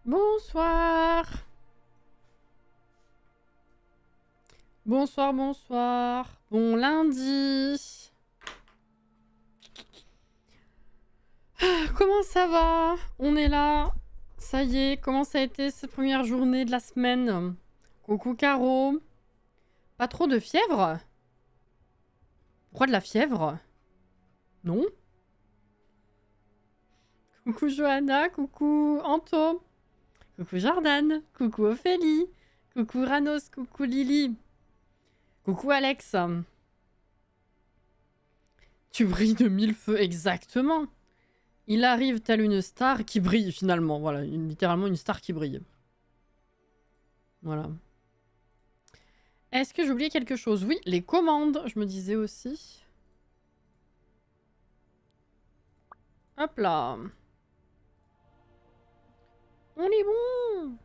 Bonsoir. Bonsoir, bonsoir. Bon lundi. Comment ça va? On est là. Ça y est, comment ça a été cette première journée de la semaine? Coucou Caro. Pas trop de fièvre? Pourquoi de la fièvre? Non? Coucou Johanna, coucou Anto. Coucou Jordan, coucou Ophélie. Coucou Ranos, coucou Lily. Coucou Alex. Tu brilles de mille feux, exactement. Il arrive tel une star qui brille finalement. Voilà, littéralement une star qui brille. Voilà. Est-ce que j'ai oublié quelque chose? Oui, les commandes, je me disais aussi. Hop là. On est bon.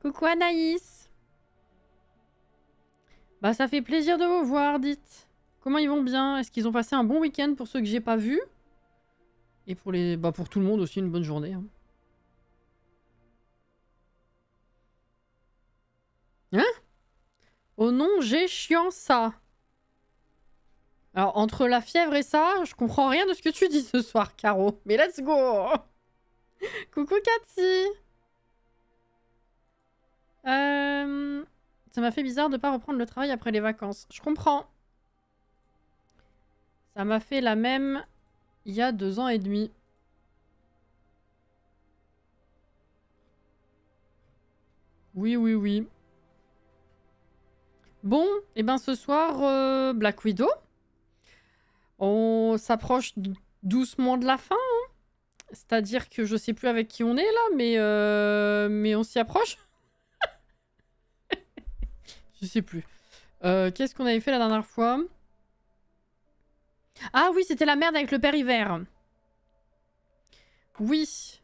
Coucou Anaïs. Bah ça fait plaisir de vous voir, dites. Comment ils vont bien? Est-ce qu'ils ont passé un bon week-end pour ceux que j'ai pas vus? Et pour les, bah pour tout le monde aussi une bonne journée. Hein? Oh non, j'ai chiant ça. Alors entre la fièvre et ça, je comprends rien de ce que tu dis ce soir, Caro. Mais let's go. Coucou Cathy. Ça m'a fait bizarre de pas reprendre le travail après les vacances. Je comprends. Ça m'a fait la même il y a 2 ans et demi. Oui, oui, oui. Bon, et ben ce soir, Black Widow. On s'approche doucement de la fin. Hein. C'est-à-dire que je sais plus avec qui on est là, mais on s'y approche. Je sais plus. Qu'est-ce qu'on avait fait la dernière fois? Ah oui, c'était la merde avec le père hiver. Oui.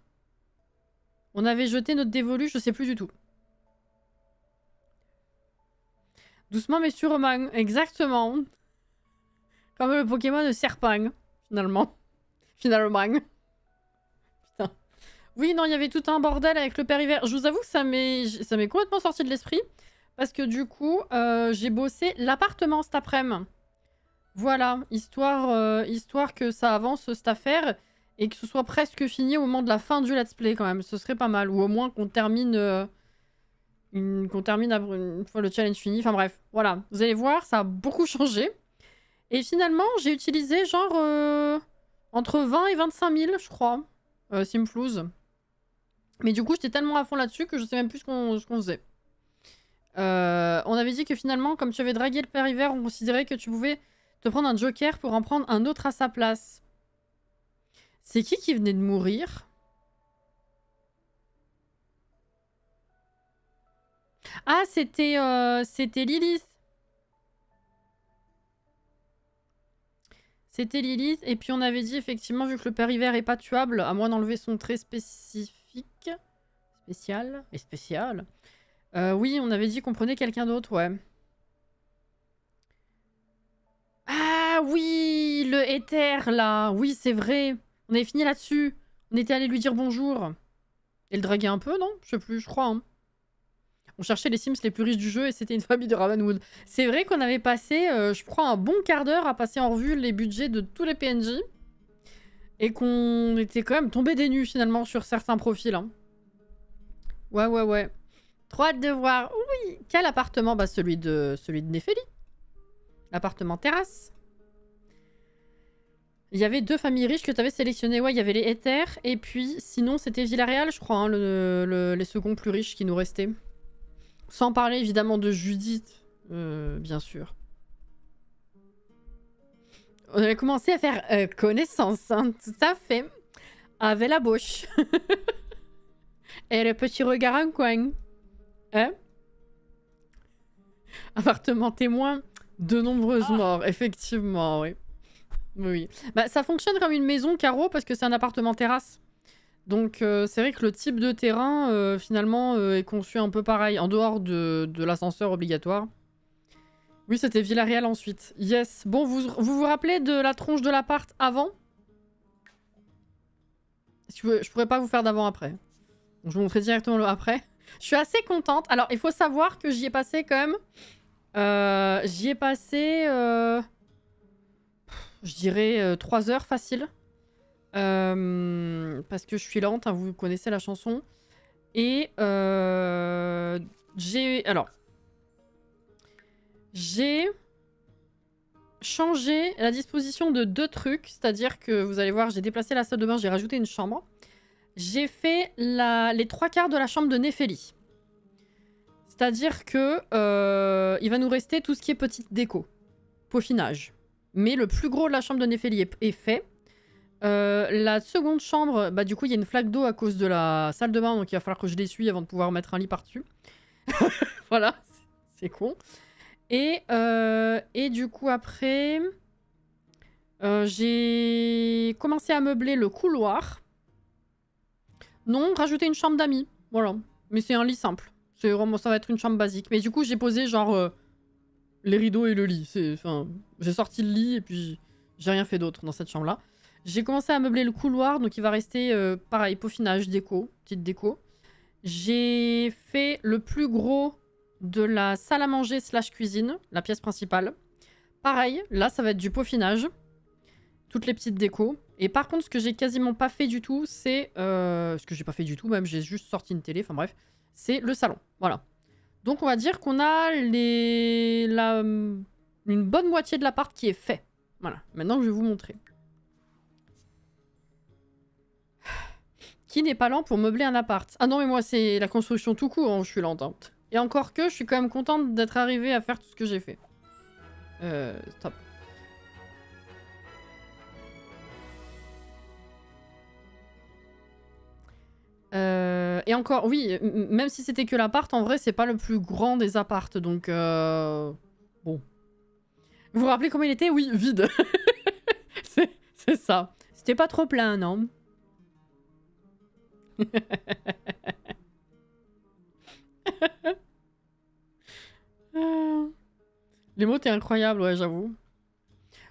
On avait jeté notre dévolu, je sais plus du tout. Doucement mais sûrement, exactement. Comme le Pokémon de Serpang, finalement. Finalement. Putain. Oui, non, il y avait tout un bordel avec le père hiver. Je vous avoue que ça m'est complètement sorti de l'esprit. Parce que du coup, j'ai bossé l'appartement cet après-midi. Voilà, histoire que ça avance cette affaire et que ce soit presque fini au moment de la fin du let's play quand même. Ce serait pas mal. Ou au moins qu'on termine, une fois le challenge fini. Enfin bref, voilà. Vous allez voir, ça a beaucoup changé. Et finalement, j'ai utilisé genre entre 20 et 25 000, je crois, Simflouz. Mais du coup, j'étais tellement à fond là-dessus que je sais même plus ce qu'on faisait. On avait dit que finalement, comme tu avais dragué le père hiver, on considérait que tu pouvais te prendre un joker pour en prendre un autre à sa place. C'est qui venait de mourir? Ah, c'était Lilith. C'était Lilith. Et puis on avait dit effectivement, vu que le père hiver est pas tuable, à moins d'enlever son trait spécifique. Spécial. Oui, on avait dit qu'on prenait quelqu'un d'autre, ouais. Ah oui, le éther là. Oui, c'est vrai. On avait fini là-dessus. On était allé lui dire bonjour. Et le draguer un peu, non? Je sais plus, je crois. Hein. On cherchait les Sims les plus riches du jeu et c'était une famille de Ravenwood. C'est vrai qu'on avait passé, je crois, un bon quart d'heure à passer en revue les budgets de tous les PNJ. Et qu'on était quand même tombé des nues finalement sur certains profils. Hein. Ouais. Trop hâte de voir. Oui, quel appartement? Bah celui de Néphélie. Appartement terrasse. Il y avait 2 familles riches que tu avais sélectionnées. Ouais, il y avait les Éthers. Et puis, sinon, c'était Villarreal, je crois, hein, les seconds plus riches qui nous restaient. Sans parler, évidemment, de Judith, bien sûr. On avait commencé à faire connaissance, hein, tout à fait. Avec la bouche. Et le petit regard en coin. Hein? Appartement témoin. De nombreuses morts, effectivement, oui. Oui. Bah, ça fonctionne comme une maison, Caro, parce que c'est un appartement terrasse. Donc c'est vrai que le type de terrain, finalement, est conçu un peu pareil, en dehors de l'ascenseur obligatoire. Oui, c'était Villarreal ensuite. Yes. Bon, vous rappelez de la tronche de l'appart avant? Je pourrais pas vous faire d'avant-après. Donc, je vous montrerai directement le après. Je suis assez contente. Alors, il faut savoir que j'y ai passé quand même... j'y ai passé... je dirais 3 heures facile. Parce que je suis lente, hein, vous connaissez la chanson. Et j'ai... Alors... J'ai changé la disposition de 2 trucs. C'est-à-dire que, vous allez voir, j'ai déplacé la salle de bain, j'ai rajouté une chambre. J'ai fait les 3/4 de la chambre de Néphélie. C'est-à-dire que il va nous rester tout ce qui est petite déco. Peaufinage. Mais le plus gros de la chambre de Néphélie est fait. La seconde chambre, bah du coup, il y a une flaque d'eau à cause de la salle de bain, donc il va falloir que je l'essuie avant de pouvoir mettre un lit par-dessus. Voilà, c'est con. Et du coup, après, j'ai commencé à meubler le couloir. Non, rajouter une chambre d'amis. Voilà. Mais c'est un lit simple. C'est vraiment, ça va être une chambre basique. Mais du coup, j'ai posé genre les rideaux et le lit. Enfin, j'ai sorti le lit et puis j'ai rien fait d'autre dans cette chambre-là. J'ai commencé à meubler le couloir, donc il va rester pareil, peaufinage, déco, petite déco. J'ai fait le plus gros de la salle à manger / cuisine, la pièce principale. Pareil, là ça va être du peaufinage, toutes les petites décos. Et par contre, ce que j'ai quasiment pas fait du tout, c'est... ce que j'ai pas fait du tout, même j'ai juste sorti une télé, enfin bref, c'est le salon. Voilà. Donc on va dire qu'on a une bonne moitié de l'appart qui est fait. Voilà, maintenant je vais vous montrer. Qui n'est pas lent pour meubler un appart? Ah non, mais moi c'est la construction tout court, hein, je suis lente. Hein. Et encore que, je suis quand même contente d'être arrivée à faire tout ce que j'ai fait. Stop. Et encore, oui, même si c'était que l'appart, en vrai, c'est pas le plus grand des appartes, donc bon. Vous vous rappelez comment il était? Oui, vide. C'est ça. C'était pas trop plein, non? Les mots, t'es incroyable, ouais, j'avoue.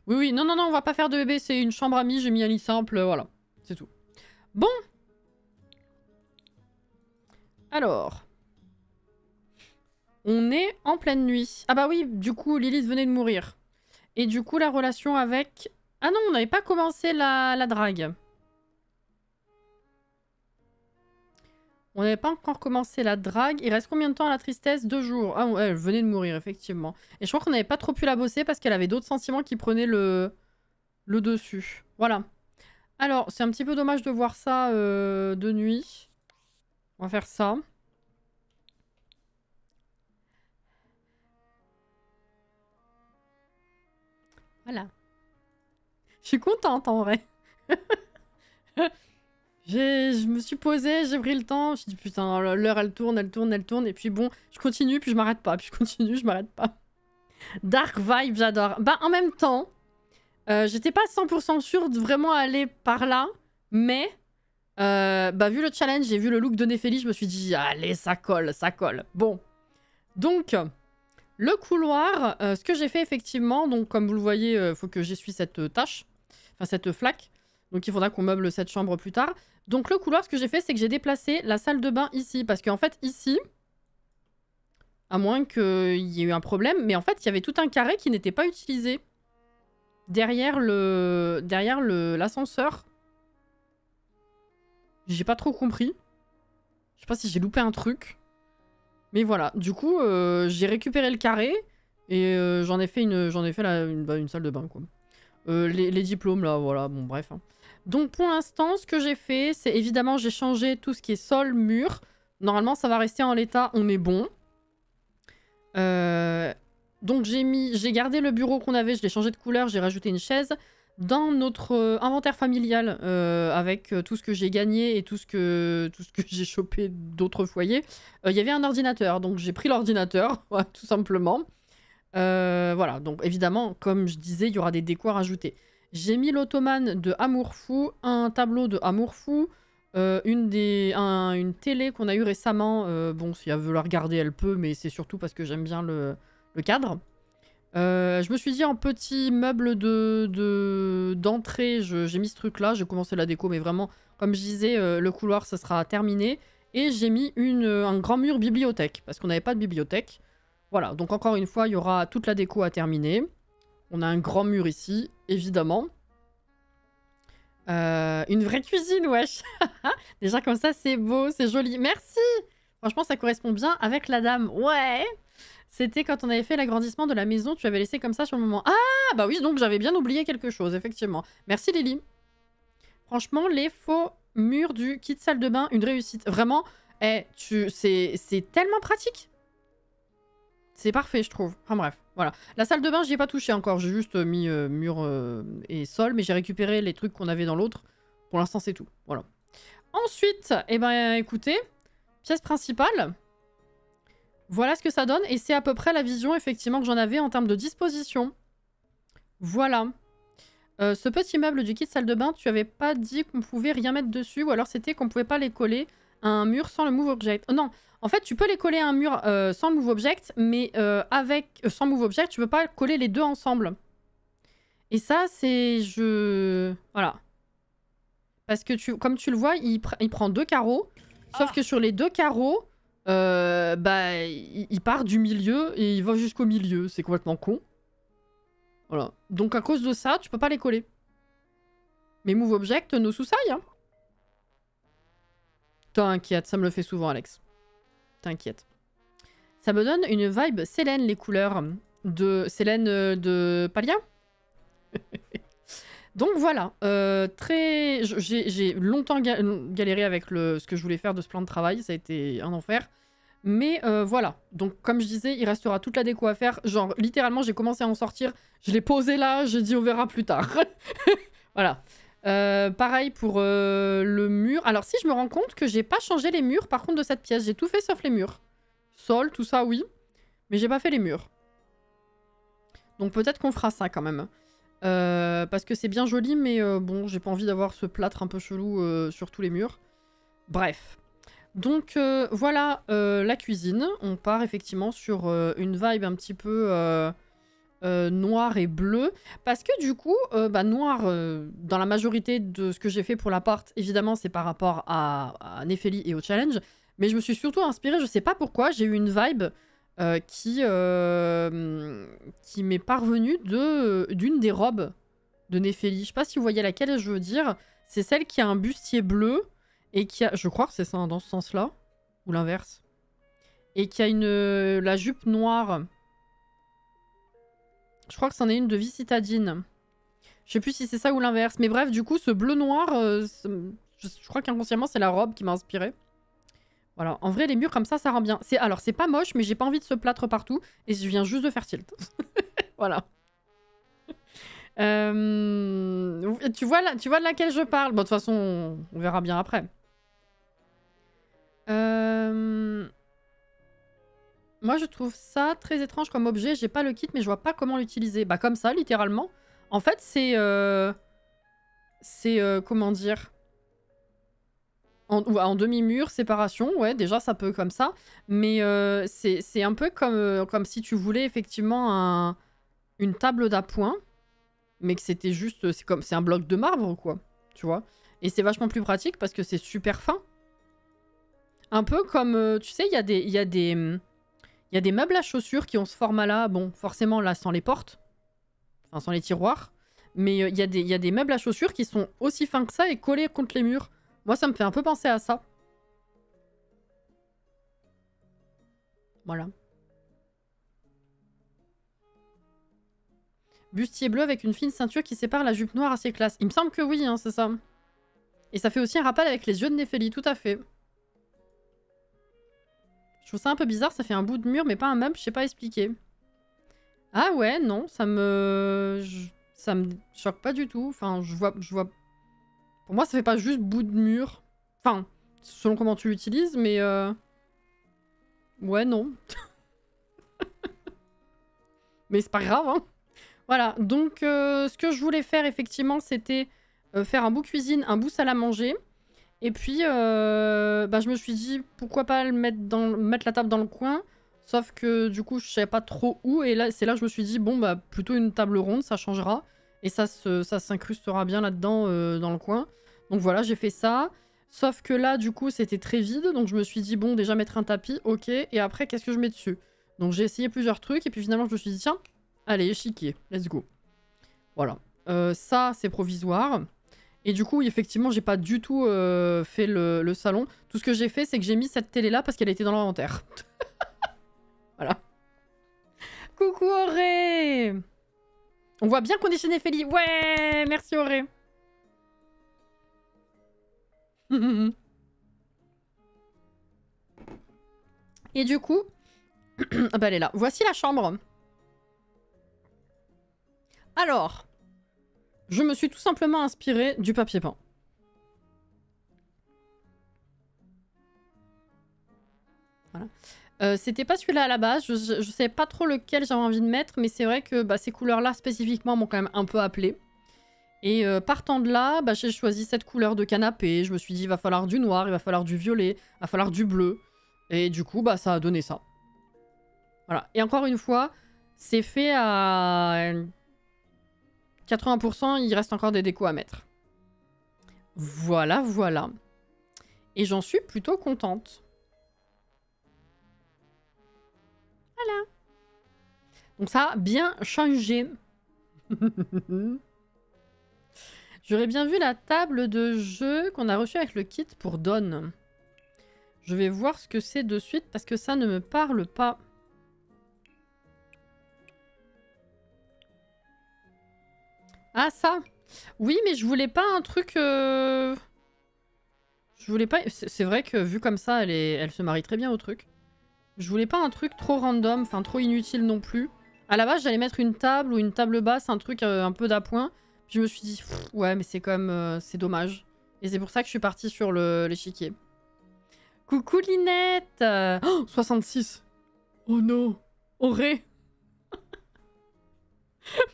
Oui, oui, non, non, non, on va pas faire de bébé, c'est une chambre amie, j'ai mis un lit simple, voilà. C'est tout. Bon. Alors. On est en pleine nuit. Ah bah oui, du coup, Lilith venait de mourir. Et du coup, la relation avec... Ah non, on n'avait pas commencé la drague. On n'avait pas encore commencé la drague. Il reste combien de temps à la tristesse? 2 jours. Ah, elle venait de mourir, effectivement. Et je crois qu'on n'avait pas trop pu la bosser parce qu'elle avait d'autres sentiments qui prenaient le dessus. Voilà. Alors, c'est un petit peu dommage de voir ça de nuit. On va faire ça. Voilà. Je suis contente, en vrai. Je me suis posée, j'ai pris le temps, je me suis dit putain, l'heure elle tourne, elle tourne, elle tourne, et puis bon, je continue, puis je m'arrête pas, puis je continue, je m'arrête pas. Dark vibe, j'adore. Bah en même temps, j'étais pas 100% sûre de vraiment aller par là, mais bah vu le challenge et vu le look de Néphélie, je me suis dit allez, ça colle, ça colle. Bon, donc le couloir, ce que j'ai fait effectivement, donc comme vous le voyez, faut que j'essuie cette tâche, enfin cette flaque, donc il faudra qu'on meuble cette chambre plus tard. Donc le couloir, ce que j'ai fait, c'est que j'ai déplacé la salle de bain ici. Parce qu'en fait, ici, à moins qu'il y ait eu un problème, mais en fait, il y avait tout un carré qui n'était pas utilisé. Derrière l'ascenseur. J'ai pas trop compris. Je sais pas si j'ai loupé un truc. Mais voilà, du coup, j'ai récupéré le carré. Et j'en ai fait une salle de bain, quoi. Les diplômes, là, voilà, bon, bref. Hein. Donc pour l'instant, ce que j'ai fait, c'est évidemment, j'ai changé tout ce qui est sol, mur. Normalement, ça va rester en l'état, on est bon. Donc j'ai gardé le bureau qu'on avait, je l'ai changé de couleur, j'ai rajouté une chaise. Dans notre inventaire familial, avec tout ce que j'ai gagné et tout ce que j'ai chopé d'autres foyers, il y avait un ordinateur. Donc j'ai pris l'ordinateur, tout simplement. Voilà, donc évidemment, comme je disais, il y aura des décos à rajouter. J'ai mis l'ottomane de Amour Fou, un tableau de Amour Fou, une télé qu'on a eue récemment. Bon, si elle veut la regarder, elle peut, mais c'est surtout parce que j'aime bien le cadre. Je me suis dit en petit meuble d'entrée, j'ai mis ce truc-là. J'ai commencé la déco, mais vraiment Comme je disais, le couloir, ce sera terminé. Et j'ai mis un grand mur bibliothèque, parce qu'on n'avait pas de bibliothèque. Voilà, donc encore une fois, il y aura toute la déco à terminer. On a un grand mur ici, évidemment. Une vraie cuisine, wesh. Déjà comme ça, c'est beau, c'est joli. Merci. Franchement, ça correspond bien avec la dame. Ouais. C'était quand on avait fait l'agrandissement de la maison, tu avais laissé comme ça sur le moment. Ah, bah oui, donc j'avais bien oublié quelque chose, effectivement. Merci Lily. Franchement, les faux murs du kit salle de bain, une réussite. Vraiment, c'est tellement pratique. C'est parfait, je trouve. Enfin bref, voilà. La salle de bain, j'y ai pas touché encore. J'ai juste mis mur et sol, mais j'ai récupéré les trucs qu'on avait dans l'autre. Pour l'instant, c'est tout. Voilà. Ensuite, eh ben, écoutez, pièce principale. Voilà ce que ça donne. Et c'est à peu près la vision, effectivement, que j'en avais en termes de disposition. Voilà. Ce petit meuble du kit salle de bain, tu avais pas dit qu'on pouvait rien mettre dessus, ou alors c'était qu'on pouvait pas les coller à un mur sans le move object. Non, en fait, tu peux les coller à un mur sans le move object, mais sans move object, tu peux pas coller les deux ensemble. Et ça, c'est... Voilà. Parce que, comme tu le vois, il prend 2 carreaux, sauf que sur les 2 carreaux, bah, il part du milieu et il va jusqu'au milieu. C'est complètement con. Voilà. Donc à cause de ça, tu peux pas les coller. Mais move object, no sous-saille, hein. T'inquiète, ça me le fait souvent, Alex. T'inquiète. Ça me donne une vibe Célène, les couleurs de Célène de Palia. Donc voilà. J'ai longtemps galéré avec ce que je voulais faire de ce plan de travail. Ça a été un enfer. Mais voilà. Donc comme je disais, il restera toute la déco à faire. Genre, littéralement, j'ai commencé à en sortir. Je l'ai posé là. J'ai dit on verra plus tard. Voilà. Pareil pour le mur. Alors si je me rends compte que j'ai pas changé les murs par contre de cette pièce. J'ai tout fait sauf les murs. Sol, tout ça, oui. Mais j'ai pas fait les murs. Donc peut-être qu'on fera ça quand même. Parce que c'est bien joli, mais bon, j'ai pas envie d'avoir ce plâtre un peu chelou sur tous les murs. Bref. Donc voilà la cuisine. On part effectivement sur une vibe un petit peu noir et bleu. Parce que du coup, noir, dans la majorité de ce que j'ai fait pour l'appart, évidemment, c'est par rapport à Nefeli et au challenge. Mais je me suis surtout inspirée, je sais pas pourquoi, j'ai eu une vibe qui m'est parvenue d'une des robes de Nefeli. Je sais pas si vous voyez laquelle je veux dire. C'est celle qui a un bustier bleu et qui a... Je crois que c'est ça, dans ce sens-là. Ou l'inverse. Et qui a la jupe noire. Je crois que c'en est une de vie citadine. Je sais plus si c'est ça ou l'inverse. Mais bref, du coup, ce bleu-noir, je crois qu'inconsciemment, c'est la robe qui m'a inspirée. Voilà. En vrai, les murs comme ça rend bien. Alors, c'est pas moche, mais j'ai pas envie de se plâtre partout. Et je viens juste de faire tilt. Voilà. Tu vois de laquelle je parle? Bon, de toute façon, on verra bien après. Moi, je trouve ça très étrange comme objet. J'ai pas le kit, mais je vois pas comment l'utiliser. Bah, comme ça, littéralement. En fait, c'est... comment dire... En demi-mur, séparation. Ouais, déjà, ça peut comme ça. Mais c'est un peu comme si tu voulais effectivement une table d'appoint. Mais que c'était juste... C'est un bloc de marbre, quoi. Tu vois? Et c'est vachement plus pratique parce que c'est super fin. Un peu comme... tu sais, il y a des meubles à chaussures qui ont ce format-là. Bon, forcément, là, sans les portes. Enfin, sans les tiroirs. Mais il y a des meubles à chaussures qui sont aussi fins que ça et collés contre les murs. Moi, ça me fait un peu penser à ça. Voilà. Bustier bleu avec une fine ceinture qui sépare la jupe noire assez classe. Il me semble que oui, hein, c'est ça. Et ça fait aussi un rappel avec les yeux de Nefeli, tout à fait. Je trouve ça un peu bizarre, ça fait un bout de mur, mais pas un meuble, je sais pas expliquer. Ah ouais, non, ça me choque pas du tout. Enfin, je vois... Pour moi, ça fait pas juste bout de mur. Enfin, selon comment tu l'utilises, mais... Ouais, non. Mais c'est pas grave, hein. Voilà, donc ce que je voulais faire, effectivement, c'était faire un bout cuisine, un bout salle à manger. Et puis, je me suis dit, pourquoi pas mettre la table dans le coin. Sauf que, du coup, je savais pas trop où. Et là, c'est là que je me suis dit, bon, bah, plutôt une table ronde, ça changera. Et ça s'incrustera bien là-dedans, dans le coin. Donc voilà, j'ai fait ça. Sauf que là, du coup, c'était très vide. Donc je me suis dit, bon, déjà mettre un tapis, ok. Et après, qu'est-ce que je mets dessus? Donc j'ai essayé plusieurs trucs. Et puis finalement, je me suis dit, tiens, allez, échiquier, let's go. Voilà. Ça, c'est provisoire. Et du coup, effectivement, j'ai pas du tout fait le salon. Tout ce que j'ai fait, c'est que j'ai mis cette télé-là parce qu'elle était dans l'inventaire. Voilà. Coucou Auré! On voit bien qu'on est chez Néphélie. Ouais! Merci Auré. Et du coup... ah bah elle est là. Voici la chambre. Alors... je me suis tout simplement inspirée du papier peint. Voilà. C'était pas celui-là à la base, je savais pas trop lequel j'avais envie de mettre, mais c'est vrai que bah, ces couleurs-là spécifiquement m'ont quand même un peu appelé. Et partant de là, bah, j'ai choisi cette couleur de canapé, je me suis dit il va falloir du noir, il va falloir du violet, il va falloir du bleu. Et du coup, bah, ça a donné ça. Voilà. Et encore une fois, c'est fait à 80%, il reste encore des décos à mettre. Voilà, voilà. Et j'en suis plutôt contente. Voilà. Donc ça a bien changé. J'aurais bien vu la table de jeu qu'on a reçue avec le kit pour Dawn. Je vais voir ce que c'est de suite parce que ça ne me parle pas. Ah ça. Oui, mais je voulais pas un truc... Je voulais pas... C'est vrai que vu comme ça, elle se marie très bien au truc. Je voulais pas un truc trop random, enfin trop inutile non plus. À la base, j'allais mettre une table ou une table basse, un truc un peu d'appoint. Puis je me suis dit, ouais, mais c'est quand même... c'est dommage. Et c'est pour ça que je suis partie sur l'échiquier. Coucou Linette! Oh, 66! Oh non! Auré!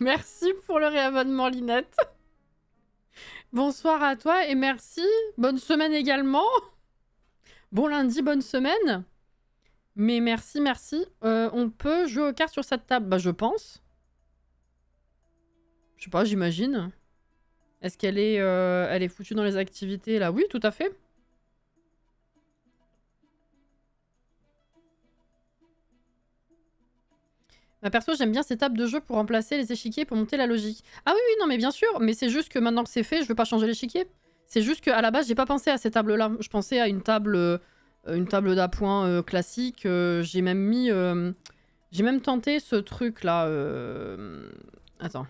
Merci pour le réabonnement Linette! Bonsoir à toi et merci! Bonne semaine également! Bon lundi, bonne semaine! Mais merci, merci. On peut jouer aux cartes sur cette table? Bah je pense. Je sais pas, j'imagine. Est-ce qu'elle est, elle est foutue dans les activités là? Oui, tout à fait. Bah perso, j'aime bien ces tables de jeu pour remplacer les échiquiers pour monter la logique. Ah oui, oui, non, mais bien sûr. Mais c'est juste que maintenant que c'est fait, je veux pas changer l'échiquier. C'est juste qu'à la base, j'ai pas pensé à ces tables-là. Je pensais à une table d'appoint classique. J'ai même mis... j'ai même tenté ce truc-là. Attends.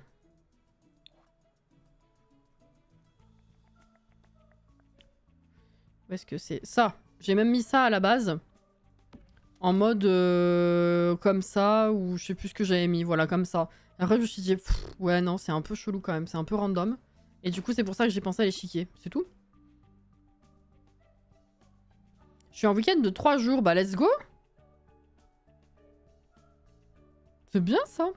Où est-ce que c'est? Ça. J'ai même mis ça à la base. En mode comme ça, ou je sais plus ce que j'avais mis. Voilà, comme ça. Après, je me suis dit, ouais, non, c'est un peu chelou quand même. C'est un peu random. Et du coup, c'est pour ça que j'ai pensé à l'échiquier. C'est tout. Je suis en week-end de 3 jours. Bah, let's go. C'est bien, ça.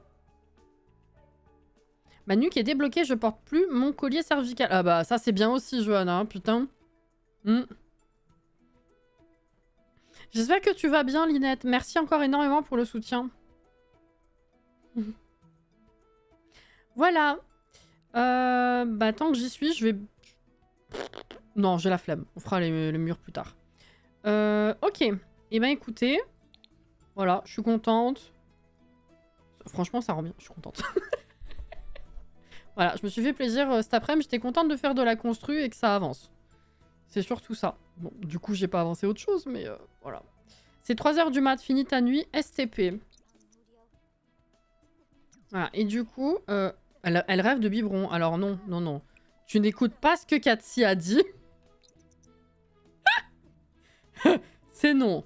Ma nuque est débloquée, je porte plus mon collier cervical. Ah bah, ça, c'est bien aussi, Johanna, putain. J'espère que tu vas bien, Linette. Merci encore énormément pour le soutien. Voilà. Bah, tant que j'y suis, je vais... Non, j'ai la flemme. On fera les murs plus tard. Ok. Eh ben, écoutez. Voilà, je suis contente. Franchement, ça rend bien. Je suis contente. Voilà, je me suis fait plaisir cet après-midi. J'étais contente de faire de la constru et que ça avance. C'est surtout ça. Bon, du coup, j'ai pas avancé autre chose, mais voilà. C'est 3h du mat, fini ta nuit, STP. Voilà, et du coup, elle rêve de biberon. Alors non, non, non. Tu n'écoutes pas ce que Katsi a dit. C'est non.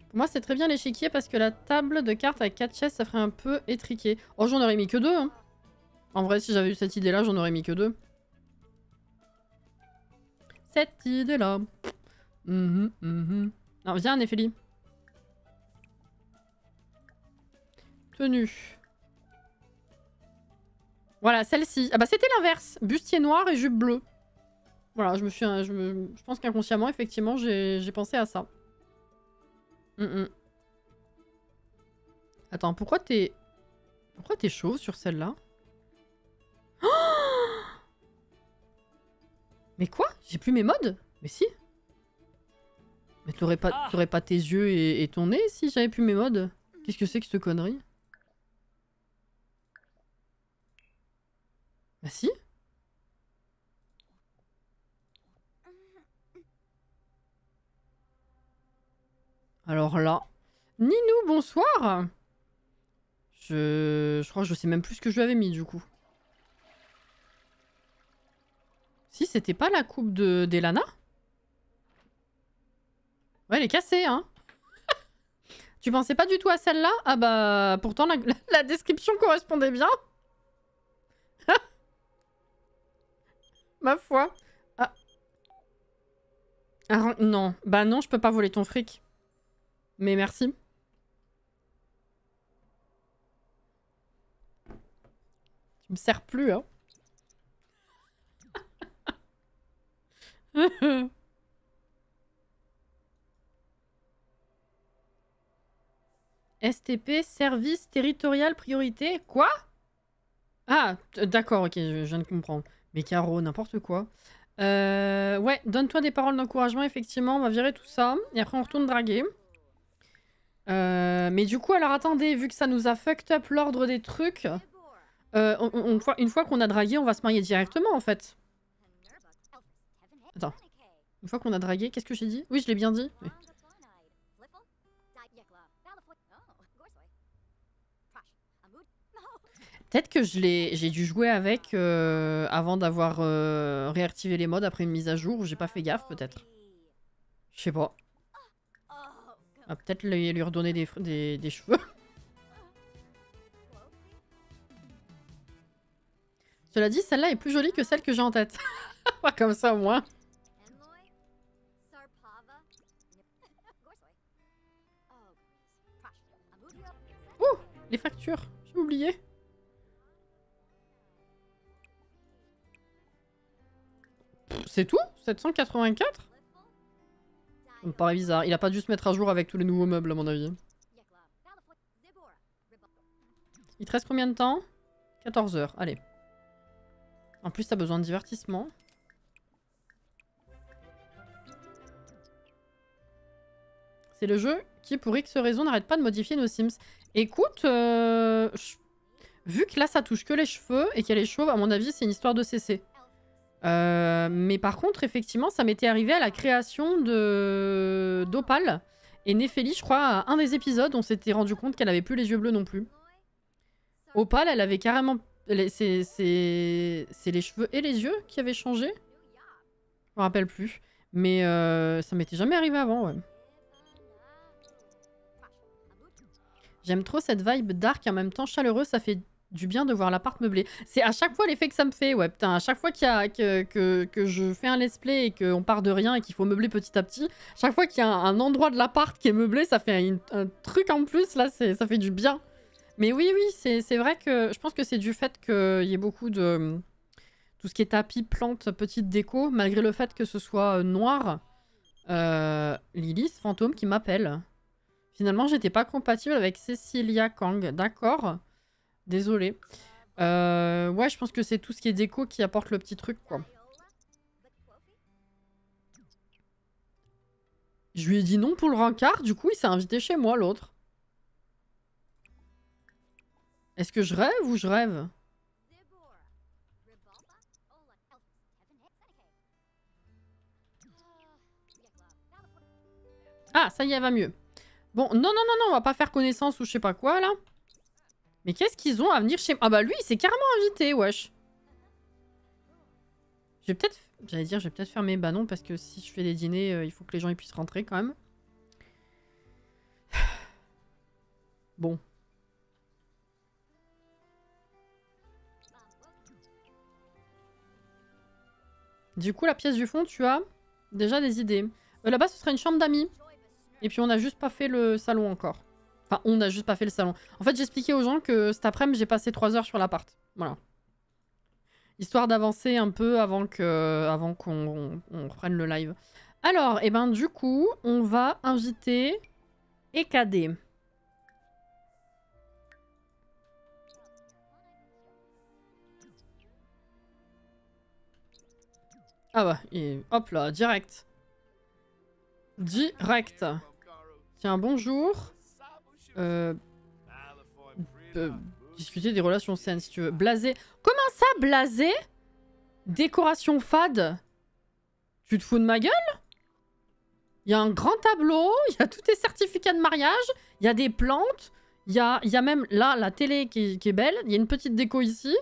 Pour moi, c'est très bien l'échiquier parce que la table de cartes avec 4 chaises, ça ferait un peu étriqué. Oh, j'en aurais mis que 2. Hein. En vrai, si j'avais eu cette idée-là, j'en aurais mis que 2. Cette idée-là. Non, viens, Néphélie. Tenue. Voilà, celle-ci. Ah bah, c'était l'inverse. Bustier noir et jupe bleue. Voilà, je pense qu'inconsciemment, effectivement, j'ai pensé à ça. Attends, pourquoi t'es chauve sur celle-là? Mais quoi? J'ai plus mes modes? Mais si. Mais t'aurais pas tes yeux et ton nez si j'avais plus mes modes? Qu'est-ce que c'est que cette connerie? Bah si. Alors là... Ninou, bonsoir. Je crois que je sais même plus ce que je lui avais mis du coup. Si, c'était pas la coupe d'Elana? Ouais, elle est cassée, hein. Tu pensais pas du tout à celle-là? Ah bah, pourtant la description correspondait bien. Ma foi. Ah. Non. Bah non, je peux pas voler ton fric. Mais merci. Tu me sers plus, hein. STP, service territorial priorité. Quoi? Ah, d'accord, ok, je viens de comprendre. Mais Caro, n'importe quoi. Ouais, donne-toi des paroles d'encouragement, effectivement, on va virer tout ça. Et après, on retourne draguer. Mais du coup, alors attendez, vu que ça nous a fucked up l'ordre des trucs, une fois qu'on a dragué, on va se marier directement, en fait. Attends. Une fois qu'on a dragué, qu'est-ce que j'ai dit? Oui, je l'ai bien dit. Oui. Peut-être que j'ai dû jouer avec avant d'avoir réactivé les modes après une mise à jour. J'ai pas fait gaffe, peut-être. Je sais pas. Ah, peut-être lui redonner des cheveux. Cela dit, celle-là est plus jolie que celle que j'ai en tête. Comme ça, au moins. Oh, les factures. J'ai oublié. C'est tout? 784? Ça me paraît bizarre. Il a pas dû se mettre à jour avec tous les nouveaux meubles, à mon avis. Il te reste combien de temps? 14 heures, allez. En plus, t'as besoin de divertissement. C'est le jeu qui, pour X raison, n'arrête pas de modifier nos Sims. Écoute, vu que là, ça touche que les cheveux et qu'elle est chauve, à mon avis, c'est une histoire de CC. Mais par contre, effectivement, ça m'était arrivé à la création d'Opal. Et Néphélie, je crois, à un des épisodes, on s'était rendu compte qu'elle avait plus les yeux bleus non plus. Opal, elle avait carrément... C'est les cheveux et les yeux qui avaient changé? Je me rappelle plus. Mais ça m'était jamais arrivé avant, ouais. J'aime trop cette vibe dark et en même temps chaleureuse, ça fait du bien de voir l'appart meublé. C'est à chaque fois l'effet que ça me fait, ouais. Putain, à chaque fois que je fais un let's play et qu'on part de rien et qu'il faut meubler petit à petit, chaque fois qu'il y a un endroit de l'appart qui est meublé, ça fait un truc en plus, là, ça fait du bien. Mais oui, c'est vrai que je pense que c'est du fait qu'il y ait beaucoup de... tout ce qui est tapis, plantes, petites déco, malgré le fait que ce soit noir. Lilith, fantôme, qui m'appelle. Finalement, j'étais pas compatible avec Cecilia Kang. D'accord. Désolée. Ouais, je pense que c'est tout ce qui est déco qui apporte le petit truc, quoi. Je lui ai dit non pour le rencard, du coup, il s'est invité chez moi, l'autre. Est-ce que je rêve ou je rêve? Ah, ça y est, elle va mieux. Bon, non, on va pas faire connaissance ou je sais pas quoi, là. Mais qu'est-ce qu'ils ont à venir chez moi? Ah bah lui, il s'est carrément invité, wesh. Je vais peut-être... J'allais dire, je vais peut-être fermer. Bah non, parce que si je fais des dîners, il faut que les gens ils puissent rentrer, quand même. Bon. Du coup, la pièce du fond, tu as déjà des idées. Là-bas, ce serait une chambre d'amis. Et puis, on n'a juste pas fait le salon encore. Enfin, on n'a juste pas fait le salon. En fait, j'expliquais aux gens que cet après-midi, j'ai passé 3 heures sur l'appart. Voilà. Histoire d'avancer un peu avant qu'on reprenne le live. Alors, et ben du coup, on va inviter Ekade. Ah bah, et hop là, direct. Direct. Tiens, bonjour. Euh, discuter des relations saines, si tu veux. Blasé. Comment ça, blasé? Décoration fade? Tu te fous de ma gueule? Il y a un grand tableau, il y a tous tes certificats de mariage, il y a des plantes, il y a même, là, la télé qui est belle, il y a une petite déco ici.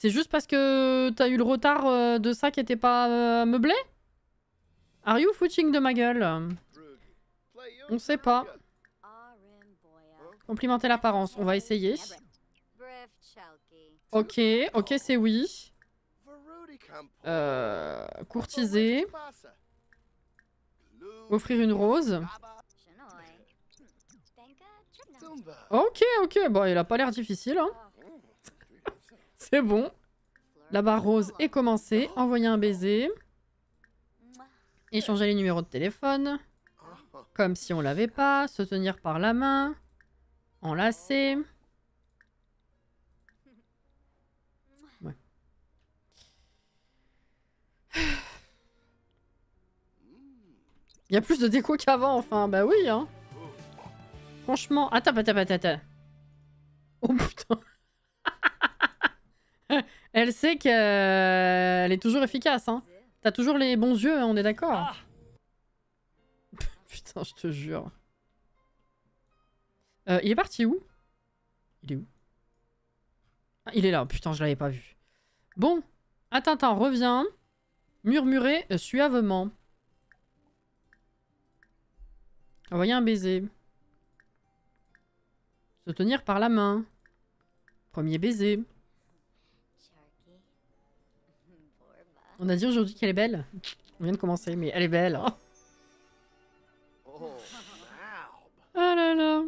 C'est juste parce que t'as eu le retard de ça qui était pas meublé? Are you footing de ma gueule? On sait pas. Complimenter l'apparence, on va essayer. Ok, ok, c'est oui. Courtiser. Offrir une rose. Ok, ok, bon, il a pas l'air difficile, hein. C'est bon. La barre rose est commencée. Envoyer un baiser. Échanger les numéros de téléphone. Comme si on l'avait pas. Se tenir par la main. Enlacer. Ouais. Il y a plus de déco qu'avant, enfin. Bah oui, hein. Franchement. Attends. Oh putain. Elle sait qu'elle est toujours efficace, hein. T'as toujours les bons yeux, hein, on est d'accord. Putain, je te jure. Il est parti où? Il est où? Ah, il est là. Putain, je l'avais pas vu. Bon. Attends, reviens. Murmurer suavement. Envoyer un baiser. Se tenir par la main. Premier baiser. On a dit aujourd'hui qu'elle est belle. On vient de commencer, mais elle est belle. Hein. Ah là là.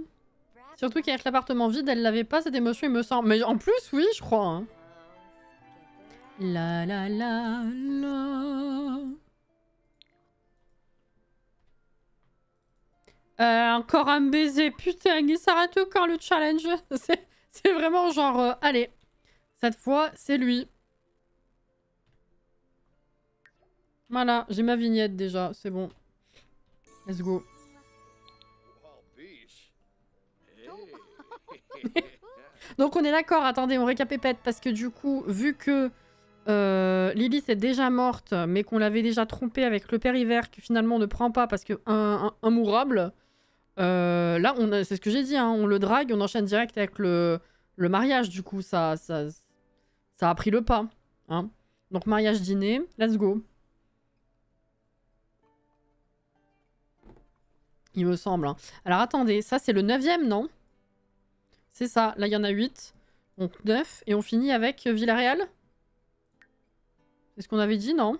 Surtout qu'avec l'appartement vide, elle l'avait pas cette émotion, il me semble. Mais en plus, oui, je crois. Hein. La la la la. Encore un baiser, putain, il s'arrête quand le challenge? C'est vraiment genre, allez, cette fois, c'est lui. Voilà, j'ai ma vignette déjà, c'est bon. Let's go. Donc on est d'accord, attendez, on récapépète, parce que du coup, vu que Lilith est déjà morte, mais qu'on l'avait déjà trompée avec le père hiver, qui finalement ne prend pas parce que immourable, là, c'est ce que j'ai dit, hein, on le drague, on enchaîne direct avec le mariage, du coup, ça a pris le pas. Hein. Donc mariage, dîner, let's go. Il me semble. Hein. Alors attendez, ça c'est le 9e, non? C'est ça, là il y en a 8. Donc 9, et on finit avec Villarreal? C'est ce qu'on avait dit, non?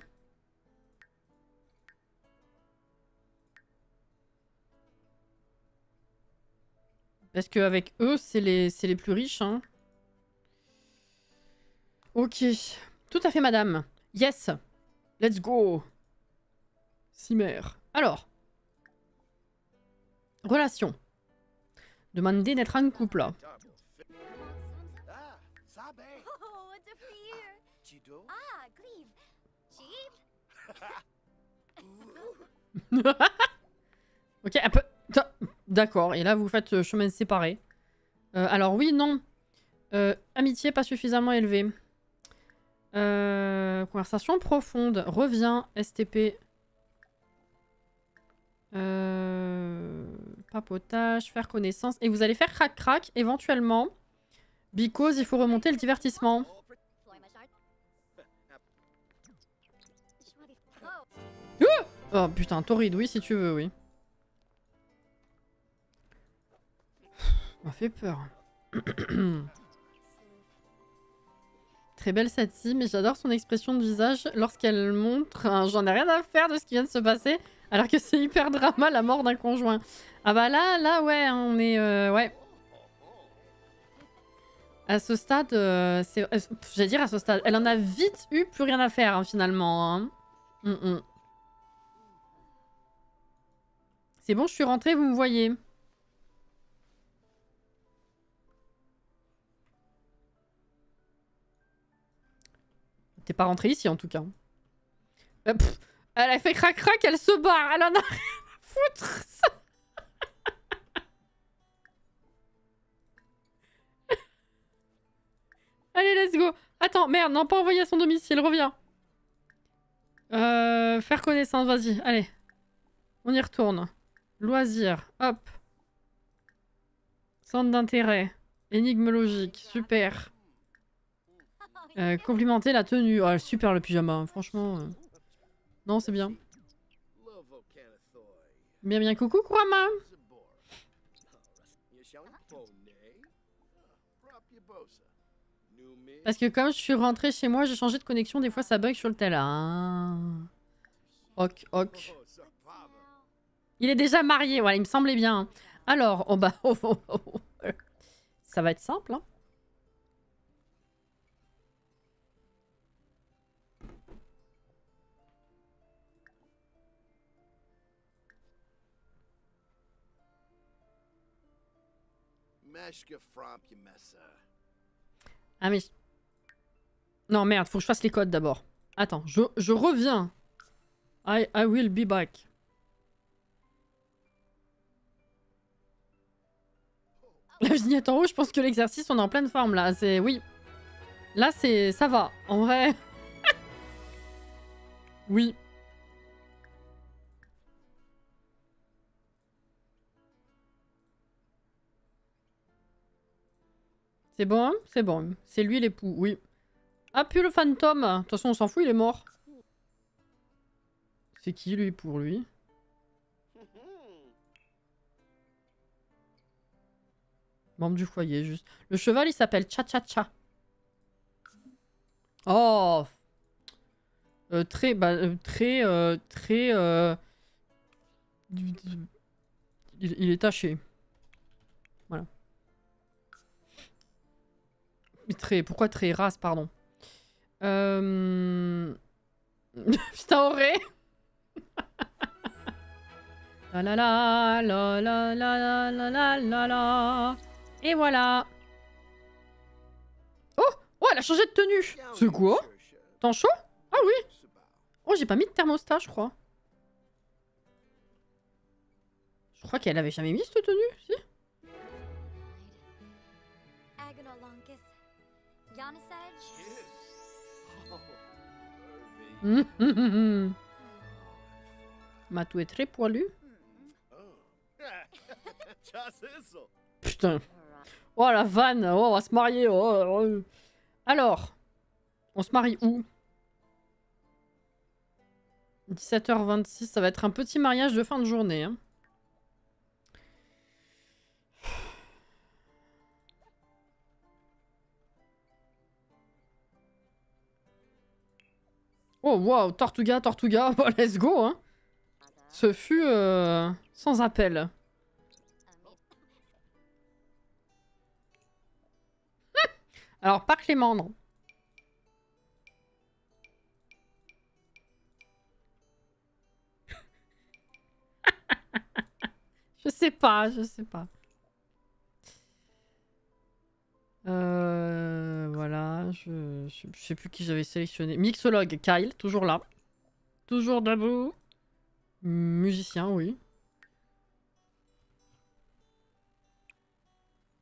Parce qu'avec eux, c'est les plus riches. Hein. Ok. Tout à fait, madame. Yes. Let's go. Cimer. Alors. Relation. Demander d'être en couple. Ok, un peu... D'accord, et là vous faites chemin séparé. Alors oui, non. Amitié pas suffisamment élevée. Conversation profonde. Reviens, STP. Papotage, faire connaissance. Et vous allez faire crac-crac, éventuellement. Because il faut remonter le divertissement. Oh putain, torride, oui si tu veux, oui. M'a fait peur. Très belle cette-ci, mais j'adore son expression de visage lorsqu'elle montre j'en ai rien à faire de ce qui vient de se passer, alors que c'est hyper drama la mort d'un conjoint. Ah bah là ouais, on est... ouais. À ce stade, j'allais dire à ce stade, elle en a vite eu plus rien à faire hein, finalement. Hein. C'est bon, je suis rentrée, vous me voyez. T'es pas rentré ici en tout cas. Elle a fait crac-crac, elle se barre. Elle en a rien à foutre. Allez, let's go. Attends, merde, non, pas envoyé à son domicile, reviens. Faire connaissance, vas-y, allez. On y retourne. Loisirs, hop. Centre d'intérêt. Énigme logique, super. Complimenter la tenue. Oh, super le pyjama, franchement. Non, c'est bien. Bien, bien, coucou, Kurama. Parce que comme je suis rentrée chez moi, j'ai changé de connexion, des fois ça bug sur le tel. Ah. Ok, ok. Il est déjà marié, voilà, il me semblait bien. Alors, oh bah, ça va être simple, hein. Ah mais... Non, merde, faut que je fasse les codes d'abord. Attends, je reviens. I will be back. La vignette en haut, je pense que l'exercice, on est en pleine forme, là. C'est... Oui. Là, c'est... Ça va. En vrai... Oui. C'est bon, hein? C'est bon. C'est lui l'époux, oui. Ah, puis le fantôme. De toute façon, on s'en fout, il est mort. C'est qui, lui, pour lui? Membre du foyer, juste. Le cheval, il s'appelle Cha-Cha-Cha. Oh! Très... Il est taché. Voilà. Mais très... Pourquoi très race, pardon. Putain, Auré. La la la la la la la la la la. Et voilà. Oh! Oh, elle a changé de tenue. C'est quoi? T'en chaud? Ah oui. Oh, j'ai pas mis de thermostat, je crois. Je crois qu'elle avait jamais mis cette tenue, si? Matou est très poilu. Putain. Oh la vanne. Oh, on va se marier. Oh. Alors. On se marie où? 17h26. Ça va être un petit mariage de fin de journée. Hein. Oh wow. Tortuga, Tortuga. Bon, let's go. Hein. Ce fut sans appel. Alors, pas Clément, non. Je sais pas, je sais pas. Voilà, je sais plus qui j'avais sélectionné. Mixologue, Kyle, toujours là. Toujours debout. Musicien, oui.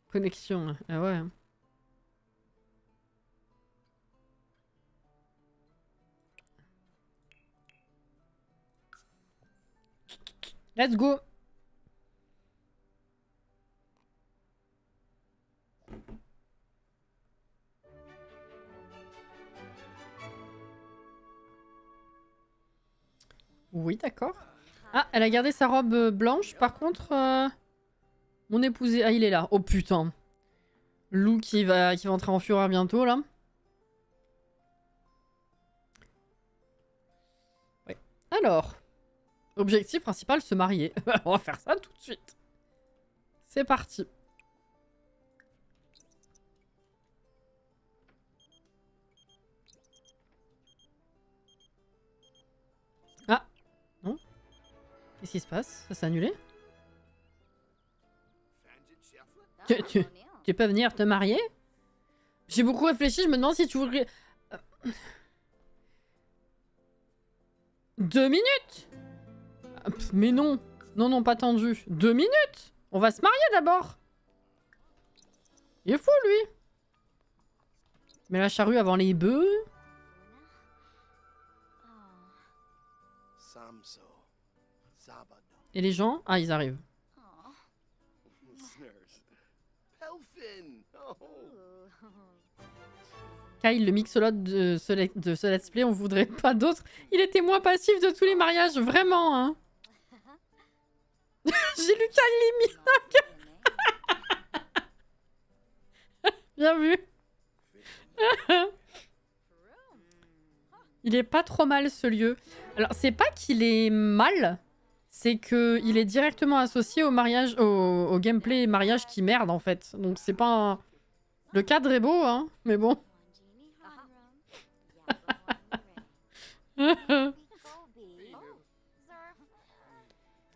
Connexion, ah ouais. Let's go. Oui, d'accord. Ah, elle a gardé sa robe blanche. Par contre, mon épousé... Ah, il est là. Oh, putain. Lou qui va entrer en fureur bientôt, là. Ouais. Alors, objectif principal, se marier. On va faire ça tout de suite. C'est parti. Ah, non. Qu'est-ce qui se passe? Ça s'est annulé? Tu peux venir te marier? J'ai beaucoup réfléchi, je me demande si tu voudrais... 2 minutes? Mais non. Non, non, pas tendu. 2 minutes? On va se marier d'abord. Il est fou, lui. Mais la charrue avant les bœufs. Et les gens? Ah, ils arrivent. Kyle, le mixologue de ce let's play, on voudrait pas d'autre. Il était moins passif de tous les mariages, vraiment, hein. J'ai lu Kylie Minogue. Bien vu. Il est pas trop mal, ce lieu. Alors, c'est pas qu'il est mal, c'est qu'il est directement associé au mariage, au gameplay mariage qui merde, en fait. Donc, c'est pas un... Le cadre est beau, hein, mais bon.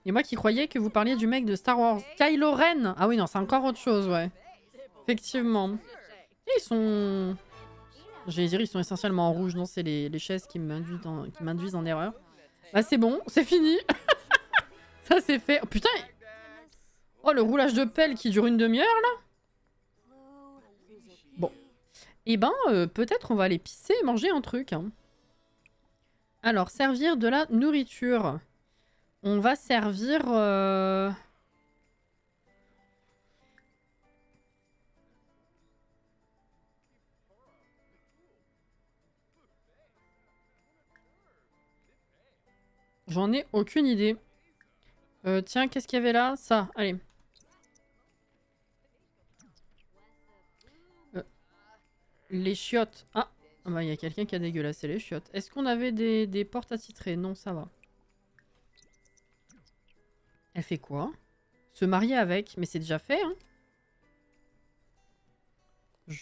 Et moi qui croyais que vous parliez du mec de Star Wars. Kylo Ren. Ah oui, non, c'est encore autre chose, ouais. Effectivement. Et ils sont... J'allais dire, ils sont essentiellement en rouge. Non, c'est les chaises qui m'induisent en erreur. Bah c'est bon, c'est fini. Ça c'est fait. Oh putain. Oh, le roulage de pelle qui dure une demi-heure, là. Bon. Eh ben, peut-être on va aller pisser et manger un truc, hein. Alors, servir de la nourriture. On va servir... J'en ai aucune idée. Tiens, qu'est-ce qu'il y avait là? Ça, allez. Les chiottes. Ah, bah il y a quelqu'un qui a dégueulassé les chiottes. Est-ce qu'on avait des portes attitrées? Non, ça va. Elle fait quoi? Se marier avec? Mais c'est déjà fait, hein?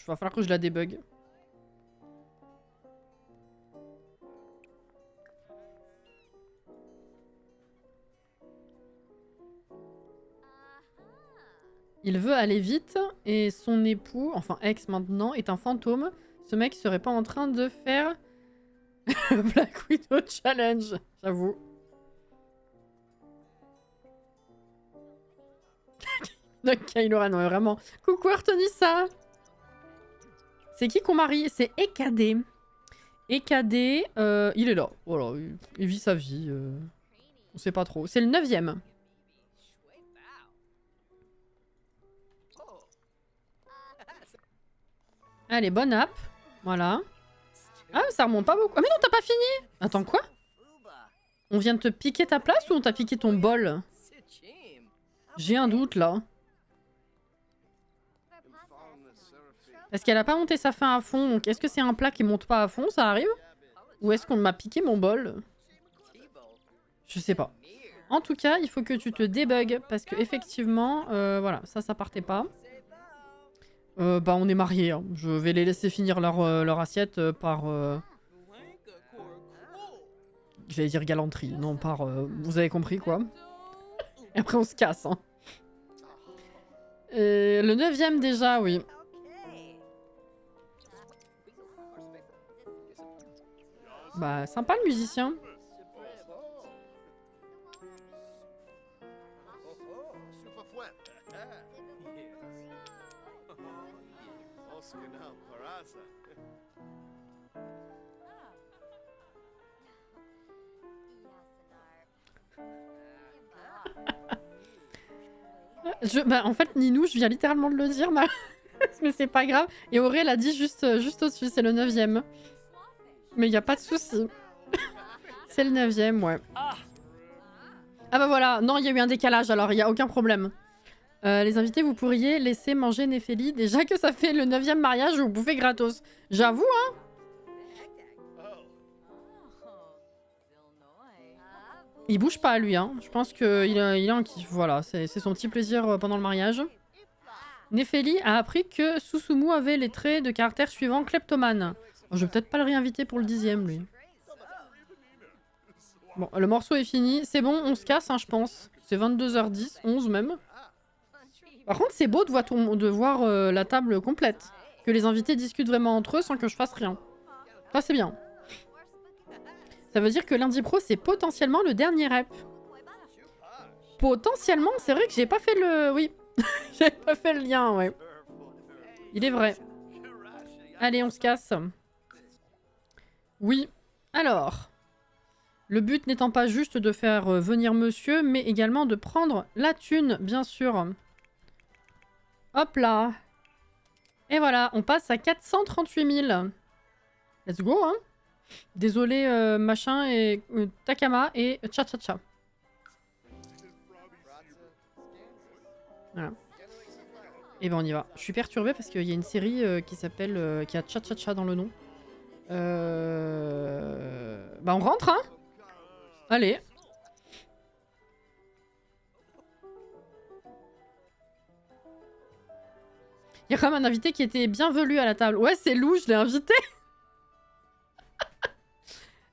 Va falloir que je la débug. Il veut aller vite et son époux, enfin ex maintenant, est un fantôme. Ce mec serait pas en train de faire Black Widow Challenge, j'avoue. Donc Kylo Ren, ouais, vraiment. Coucou Artonissa. C'est qui qu'on marie? C'est Ekade. Ekade, il est là. Voilà, il vit sa vie. On sait pas trop. C'est le 9e. Allez, bonne app. Voilà. Ah, ça remonte pas beaucoup. Ah mais non, t'as pas fini. Attends, quoi? On vient de te piquer ta place ou on t'a piqué ton bol? J'ai un doute, là. Parce qu'elle a pas monté sa fin à fond, donc est-ce que c'est un plat qui monte pas à fond, ça arrive? Ou est-ce qu'on m'a piqué mon bol? Je sais pas. En tout cas, il faut que tu te débugs, parce que effectivement, voilà, ça partait pas. Bah on est mariés, hein. Je vais les laisser finir leur assiette par... J'allais dire galanterie, non par... Vous avez compris quoi. Et après on se casse, hein. Le 9e déjà, oui. Bah sympa le musicien. Bah, en fait, Ninou, je viens littéralement de le dire, mais c'est pas grave. Et Auré l'a dit juste au-dessus, c'est le 9e. Mais il n'y a pas de souci. C'est le 9e, ouais. Ah bah voilà, non, il y a eu un décalage, alors il n'y a aucun problème. Les invités, vous pourriez laisser manger Néphélie. Déjà que ça fait le 9e mariage, vous bouffez gratos. J'avoue, hein. Il bouge pas, lui, hein. Je pense qu'il est en kiff. Voilà, c'est son petit plaisir pendant le mariage. Néphélie a appris que Susumu avait les traits de caractère suivants, kleptomane. Oh, je vais peut-être pas le réinviter pour le 10e, lui. Bon, le morceau est fini. C'est bon, on se casse, hein, je pense. C'est 22h10, 11 même. Par contre, c'est beau de voir la table complète. Que les invités discutent vraiment entre eux sans que je fasse rien. Ça, c'est bien. Ça veut dire que lundi pro, c'est potentiellement le dernier rep. Potentiellement, c'est vrai que j'ai pas fait le... Oui, j'avais pas fait le lien, ouais. Il est vrai. Allez, on se casse. Oui. Alors, le but n'étant pas juste de faire venir monsieur, mais également de prendre la thune, bien sûr. Hop là. Et voilà, on passe à 438 000. Let's go, hein. Désolé, machin et Takama et cha-cha-cha. Voilà. Et ben on y va. Je suis perturbée parce qu'il y a une série qui s'appelle... qui a cha-cha-cha dans le nom. Bah on rentre, hein. Allez. Il y a quand même un invité qui était bienvenu à la table. Ouais, c'est Lou, je l'ai invité.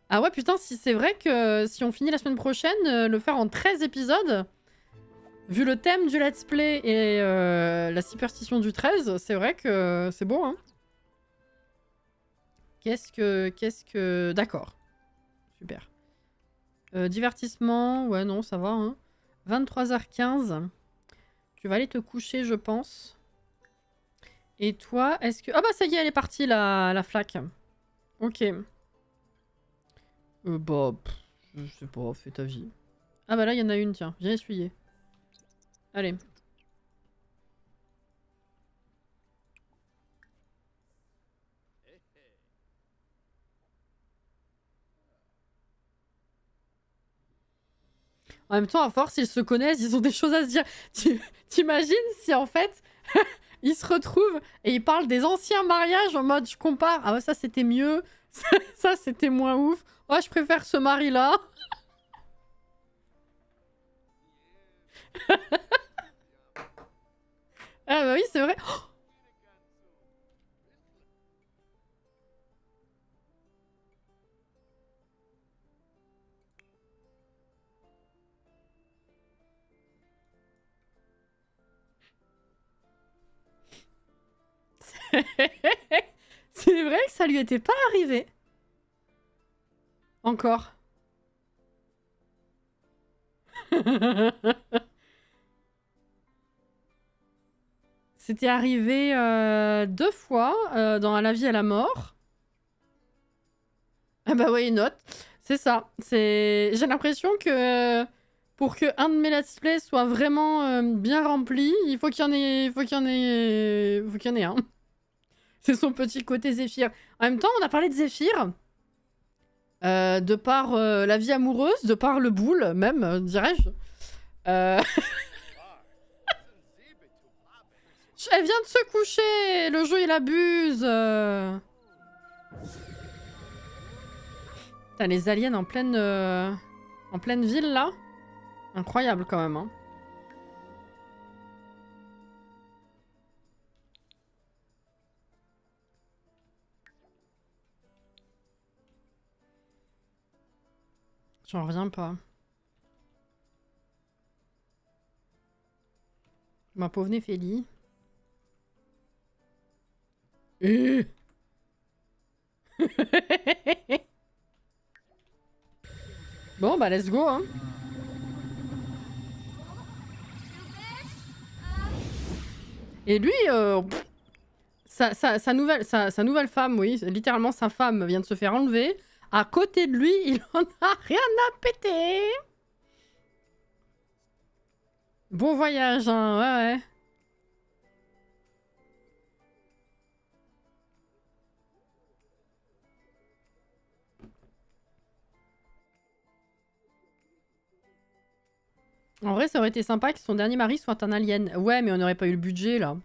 Ah ouais, putain, si c'est vrai que si on finit la semaine prochaine, le faire en 13 épisodes, vu le thème du let's play et la superstition du 13, c'est vrai que c'est beau, hein. Qu'est-ce que... D'accord. Super. Divertissement, ouais, non, ça va, hein. 23h15. Tu vas aller te coucher, je pense. Et toi, est-ce que... Ah bah ça y est, elle est partie, la flaque. Ok. Bah, je sais pas, fais ta vie. Ah bah là, il y en a une, tiens. Viens essuyer. Allez. En même temps, à force, ils se connaissent, ils ont des choses à se dire. T'imagines si, en fait, ils se retrouvent et ils parlent des anciens mariages en mode, je compare. Ah ouais, ça, c'était mieux. Ça, c'était moins ouf. Oh, je préfère ce mari-là. Ah bah oui, c'est vrai. Oh, c'est vrai que ça lui était pas arrivé. Encore. C'était arrivé 2 fois dans La vie et la mort. Ah bah ouais, une note. C'est ça. J'ai l'impression que pour que un de mes let's play soit vraiment bien rempli, il faut qu'il y en ait, un. C'est son petit côté Zéphyr. En même temps, on a parlé de Zéphyr. De par la vie amoureuse, de par le boule, même, dirais-je. Elle vient de se coucher. Le jeu, il abuse. T'as les aliens en pleine ville, là. Incroyable, quand même, hein. J'en reviens pas. Ma pauvre Néphélie. Bon, bah, let's go, hein. Et lui, sa nouvelle femme, oui, littéralement sa femme vient de se faire enlever. À côté de lui, il en a rien à péter. Bon voyage, hein, ouais, ouais. En vrai, ça aurait été sympa que son dernier mari soit un alien. Ouais, mais on n'aurait pas eu le budget, là.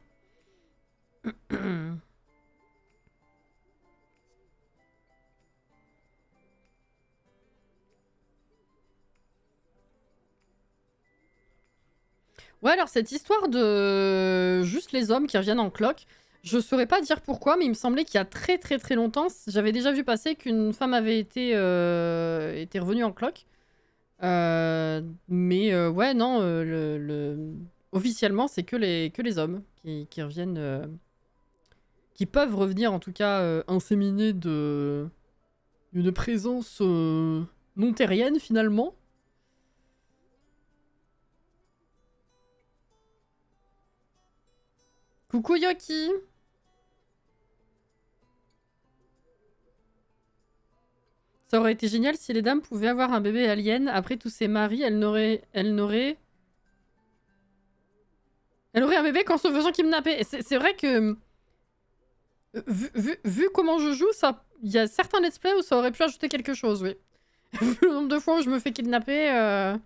Ouais, alors cette histoire de juste les hommes qui reviennent en cloque, je saurais pas dire pourquoi, mais il me semblait qu'il y a très très très longtemps, j'avais déjà vu passer qu'une femme avait été revenue en cloque. Ouais, non, officiellement, c'est que les hommes qui reviennent, qui peuvent revenir en tout cas inséminés de Une présence non terrienne finalement. Coucou Yoki. Ça aurait été génial si les dames pouvaient avoir un bébé alien. Après tous ces maris, elles n'auraient un bébé qu'en se faisant kidnapper. C'est vrai que... Vu comment je joue, il y a certains let's play où ça aurait pu ajouter quelque chose, oui. Vu le nombre de fois où je me fais kidnapper...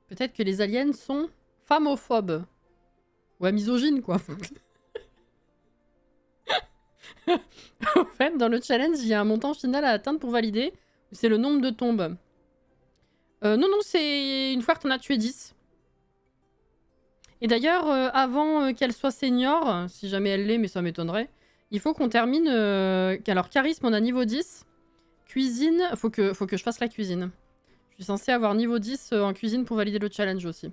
Peut-être que les aliens sont femmophobes. Ouais, misogynes, quoi. En fait, dans le challenge, il y a un montant final à atteindre pour valider. C'est le nombre de tombes. Non, c'est une fois que t'en as tué 10. Et d'ailleurs, avant qu'elle soit senior, si jamais elle l'est, mais ça m'étonnerait, il faut qu'on termine... Alors, charisme, on a niveau 10. Cuisine, faut que je fasse la cuisine. Je suis censée avoir niveau 10 en cuisine pour valider le challenge aussi.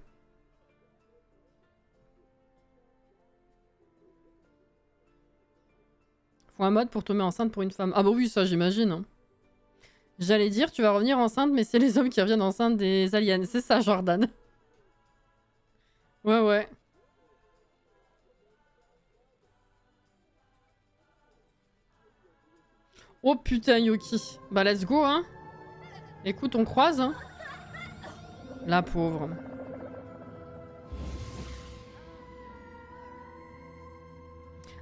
Faut un mode pour tomber enceinte pour une femme. Ah bah oui, ça j'imagine. Hein. J'allais dire, tu vas revenir enceinte, mais c'est les hommes qui reviennent enceintes des aliens. C'est ça, Jordan. Ouais, ouais. Oh putain, Yoki. Bah let's go, hein. Écoute, on croise, hein. La pauvre.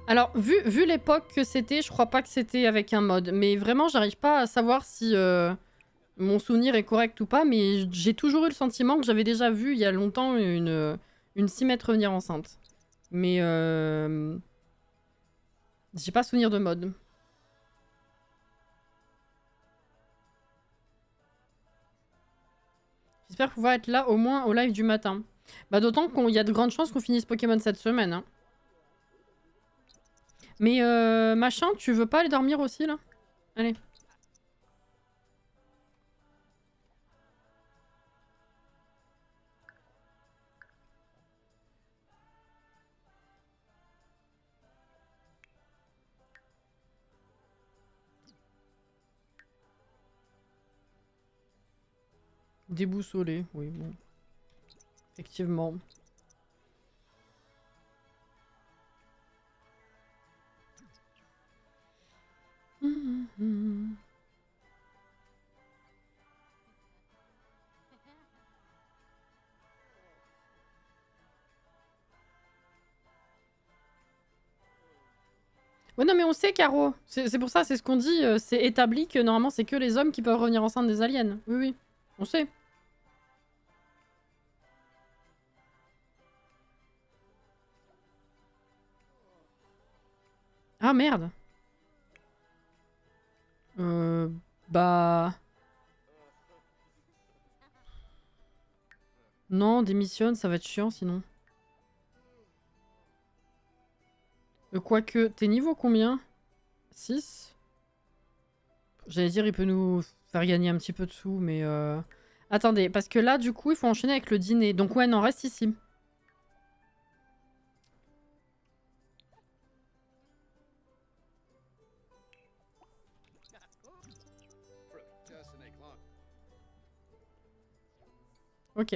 Alors, vu l'époque que c'était, je crois pas que c'était avec un mode. Mais vraiment, j'arrive pas à savoir si mon souvenir est correct ou pas. Mais j'ai toujours eu le sentiment que j'avais déjà vu il y a longtemps une 6 mètres revenir enceinte. Mais j'ai pas souvenir de mode. J'espère pouvoir être là au moins au live du matin. Bah d'autant qu'il y a de grandes chances qu'on finisse Pokémon cette semaine. Hein. Mais machin, tu veux pas aller dormir aussi là? Allez. Déboussolé, oui bon. Effectivement. Ouais, non, mais on sait, Caro. C'est pour ça, c'est ce qu'on dit. C'est établi que normalement, c'est que les hommes qui peuvent revenir enceintes des aliens. Oui, oui. On sait. Ah, merde. Bah... Non, démissionne, ça va être chiant sinon. Quoique, t'es niveau combien? 6? J'allais dire, il peut nous faire gagner un petit peu de sous, mais... Attendez, parce que là, du coup, il faut enchaîner avec le dîner. Donc ouais, non, reste ici. Ok.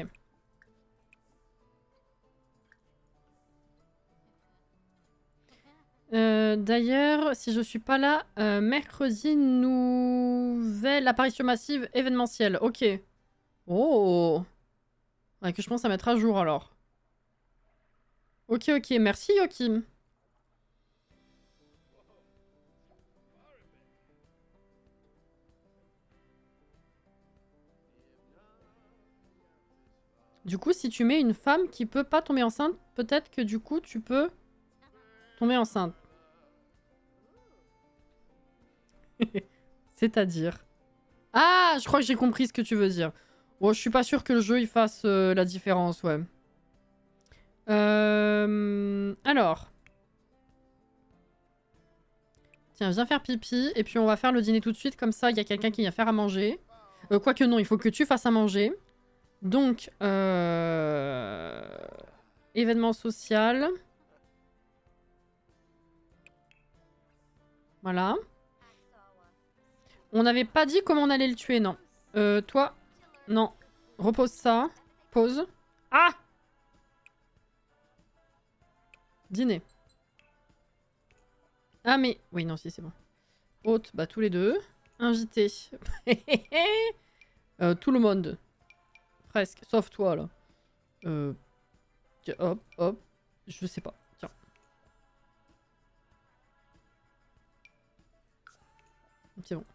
D'ailleurs, si je suis pas là, mercredi, nouvelle apparition massive événementielle. Ok. Oh. Ouais, que je pense à mettre à jour alors. Ok, ok. Merci, Yokim. Du coup, si tu mets une femme qui peut pas tomber enceinte, peut-être que du coup, tu peux tomber enceinte. C'est-à-dire... Ah, je crois que j'ai compris ce que tu veux dire. Bon, je suis pas sûre que le jeu il fasse la différence, ouais. Alors. Tiens, viens faire pipi, et puis on va faire le dîner tout de suite, comme ça il y a quelqu'un qui vient faire à manger. Quoique non, il faut que tu fasses à manger. Donc, Événement social. Voilà. On n'avait pas dit comment on allait le tuer, non. Toi, non. Repose ça. Pause. Ah! Dîner. Ah mais... Oui, non, si, c'est bon. Hôte, bah tous les deux. Invité. Tout le monde. Presque. Sauf toi, là. Hop, hop. Je sais pas. Tiens. C'est bon.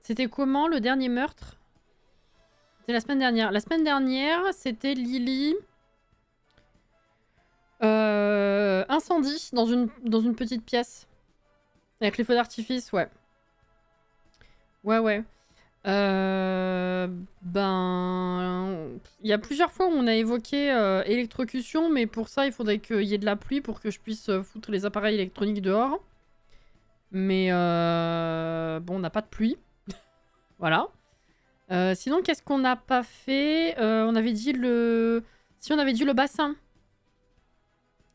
C'était comment le dernier meurtre? C'était la semaine dernière. La semaine dernière, c'était Lily. Incendie dans une petite pièce. Avec les feux d'artifice, ouais. Ouais. Ben... Il y a plusieurs fois où on a évoqué électrocution, mais pour ça, il faudrait qu'il y ait de la pluie pour que je puisse foutre les appareils électroniques dehors. Mais bon, on n'a pas de pluie. Voilà. Sinon, qu'est-ce qu'on n'a pas fait? On avait dit le... Si, on avait dit le bassin.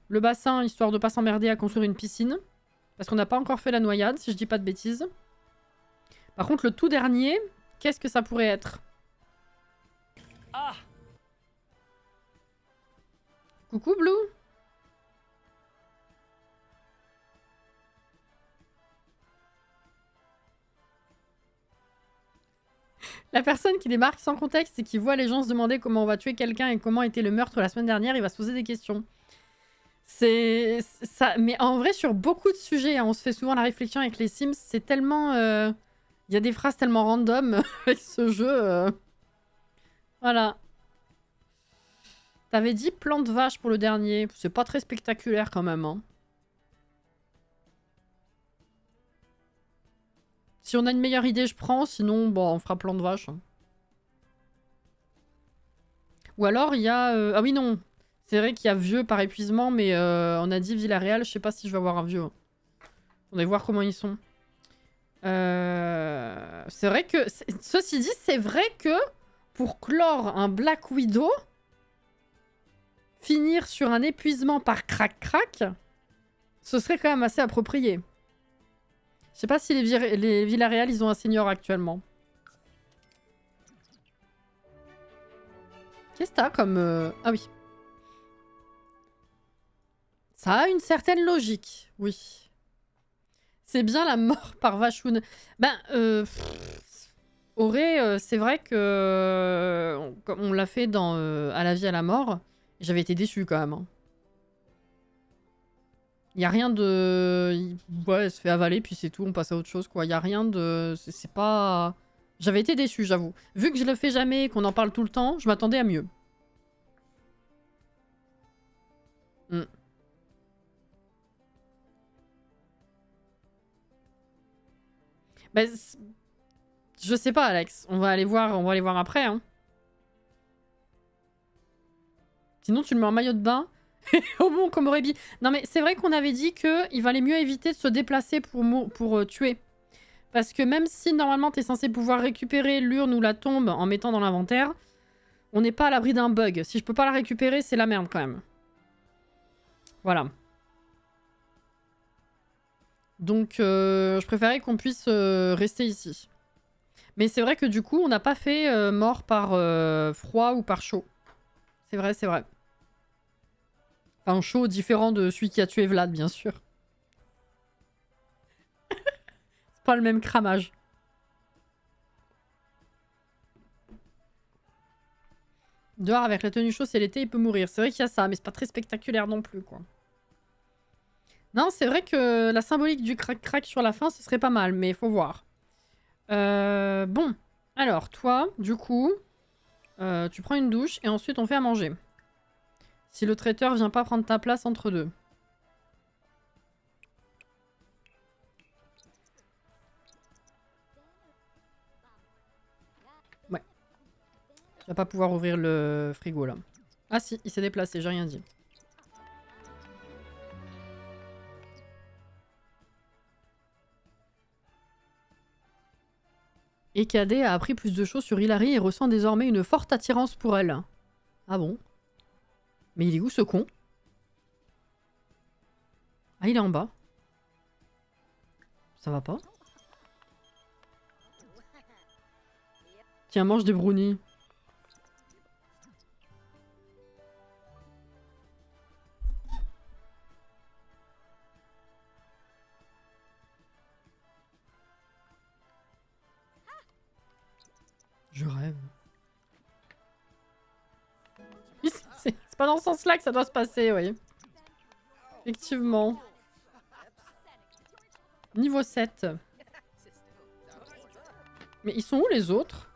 Le bassin, histoire de pas s'emmerder à construire une piscine. Parce qu'on n'a pas encore fait la noyade, si je dis pas de bêtises. Par contre, le tout dernier, qu'est-ce que ça pourrait être? Ah! Coucou, Blue. La personne qui débarque sans contexte et qui voit les gens se demander comment on va tuer quelqu'un et comment était le meurtre la semaine dernière, il va se poser des questions. C'est ça, mais en vrai sur beaucoup de sujets, hein, on se fait souvent la réflexion avec les Sims, c'est tellement... Il y a des phrases tellement random avec ce jeu. Voilà. T'avais dit plan de vache pour le dernier, c'est pas très spectaculaire quand même. Hein. Si on a une meilleure idée, je prends, sinon bon, on fera plan de vache. Hein. Ou alors il y a... Ah oui non, c'est vrai qu'il y a vieux par épuisement, mais on a dit Villarreal, je sais pas si je vais avoir un vieux. On va voir comment ils sont. C'est vrai que... Ceci dit, c'est vrai que pour clore un Black Widow, finir sur un épuisement par crac-crac, ce serait quand même assez approprié. Je sais pas si les Villarreal, ils ont un senior actuellement. Qu'est-ce que t'as comme... Ah oui. Ça a une certaine logique, oui. C'est bien la mort par Vachoun. Ben, Auré, c'est vrai que... on l'a fait dans À la vie, à la mort. J'avais été déçue quand même. Hein. Y a rien de... Ouais, elle se fait avaler, puis c'est tout, on passe à autre chose, quoi. Y a rien de... C'est pas... J'avais été déçue, j'avoue. Vu que je le fais jamais et qu'on en parle tout le temps, je m'attendais à mieux. Mm. Bah, je sais pas, Alex. On va aller voir après. Hein. Sinon, tu le mets en maillot de bain. Au bon comme Aurébi. Non, mais c'est vrai qu'on avait dit qu'il valait mieux éviter de se déplacer pour tuer. Parce que même si normalement t'es censé pouvoir récupérer l'urne ou la tombe en mettant dans l'inventaire, on n'est pas à l'abri d'un bug. Si je peux pas la récupérer, c'est la merde quand même. Voilà. Donc, je préférais qu'on puisse rester ici. Mais c'est vrai que du coup, on n'a pas fait mort par froid ou par chaud. C'est vrai, c'est vrai. Enfin, chaud différent de celui qui a tué Vlad, bien sûr. C'est pas le même cramage. Dehors avec la tenue chaude, c'est l'été, il peut mourir. C'est vrai qu'il y a ça, mais c'est pas très spectaculaire non plus, quoi. Non, c'est vrai que la symbolique du crac-crac sur la fin, ce serait pas mal, mais faut voir. Bon. Alors, toi, du coup, tu prends une douche et ensuite on fait à manger. Si le traiteur vient pas prendre ta place entre deux. Ouais. Tu vas pas pouvoir ouvrir le frigo, là. Ah si, il s'est déplacé, j'ai rien dit. Et Cadet a appris plus de choses sur Hilary et ressent désormais une forte attirance pour elle. Ah bon? Mais il est où ce con? Ah, il est en bas. Ça va pas? Tiens, mange des brownies. Je rêve. C'est pas dans ce sens-là que ça doit se passer, oui. Effectivement. Niveau 7. Mais ils sont où les autres?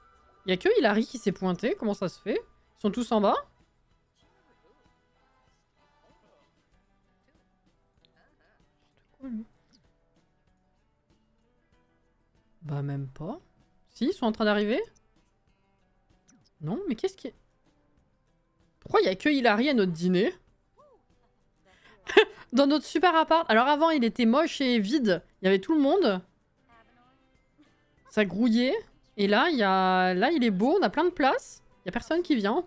Il y a que Hilary qui s'est pointé. Comment ça se fait? Ils sont tous en bas? Bah même pas. Si, ils sont en train d'arriver? Non, mais qu'est-ce qui est... Pourquoi il y a que Hilary à notre dîner? Dans notre super appart. Alors avant, il était moche et vide. Il y avait tout le monde. Ça grouillait. Et là, là, il est beau. On a plein de place. Il y a personne qui vient.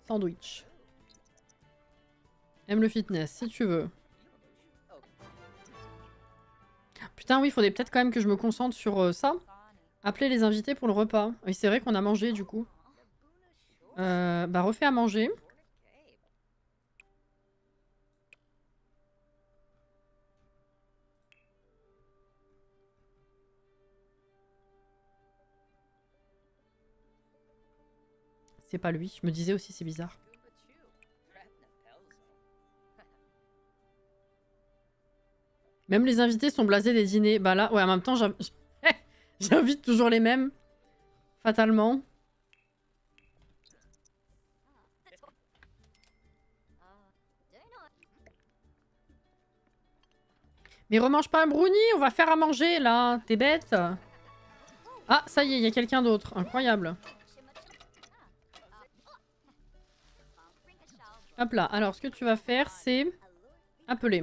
Sandwich. Aime le fitness, si tu veux. Putain, oui, il faudrait peut-être quand même que je me concentre sur ça. Appeler les invités pour le repas. Oui, c'est vrai qu'on a mangé, du coup. Bah, refais à manger. C'est pas lui. Je me disais aussi, c'est bizarre. Même les invités sont blasés des dîners. Bah là, ouais, en même temps, j'invite toujours les mêmes. Fatalement. Mais remange pas un brownie, on va faire à manger, là. T'es bête? Ah, ça y est, il y a quelqu'un d'autre. Incroyable. Hop là. Alors, ce que tu vas faire, c'est appeler.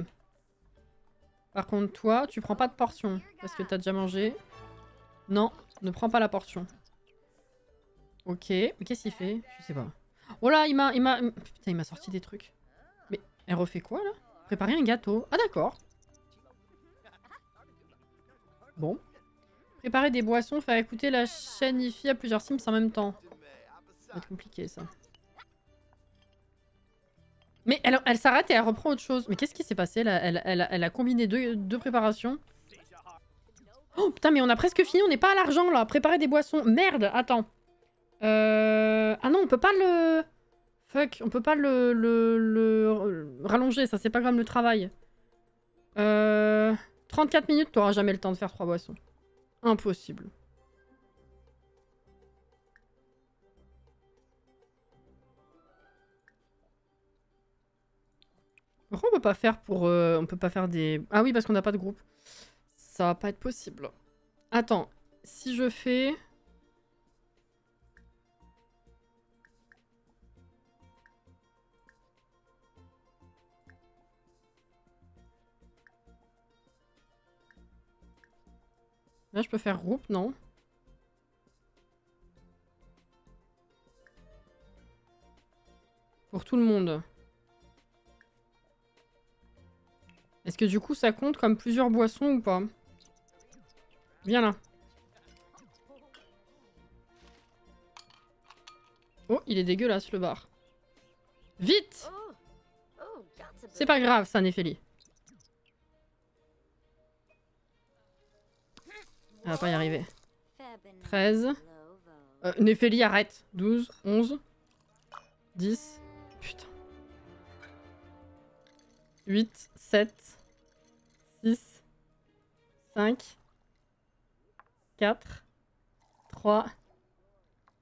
Par contre, toi, tu prends pas de portion. Parce que t'as déjà mangé. Non, ne prends pas la portion. Ok. Mais qu'est-ce qu'il fait? Je sais pas. Oh là, putain, il m'a sorti des trucs. Mais elle refait quoi, là? Préparer un gâteau. Ah, d'accord. Bon. Préparer des boissons, faire écouter la chaîne IFI à plusieurs Sims en même temps. Ça va être compliqué, ça. Mais elle s'arrête et elle reprend autre chose. Mais qu'est-ce qui s'est passé là? Elle a combiné deux préparations. Oh putain, mais on a presque fini, on n'est pas à l'argent là. Préparer des boissons. Merde, attends. Ah non, on peut pas le... Fuck, on peut pas le rallonger, ça c'est pas comme le travail. 34 minutes, t'auras jamais le temps de faire 3 boissons. Impossible. Pourquoi on peut pas faire pour... on peut pas faire des... Ah oui, parce qu'on n'a pas de groupe. Ça va pas être possible. Attends, si je fais... Là, je peux faire groupe, non? Pour tout le monde. Est-ce que du coup, ça compte comme plusieurs boissons ou pas? Viens là. Oh, il est dégueulasse, le bar. Vite! C'est pas grave, ça, Néphélie. Elle va pas y arriver. 13. Néphélie, arrête. 12, 11. 10. Putain. 8, 7. 6. 5. 4. 3.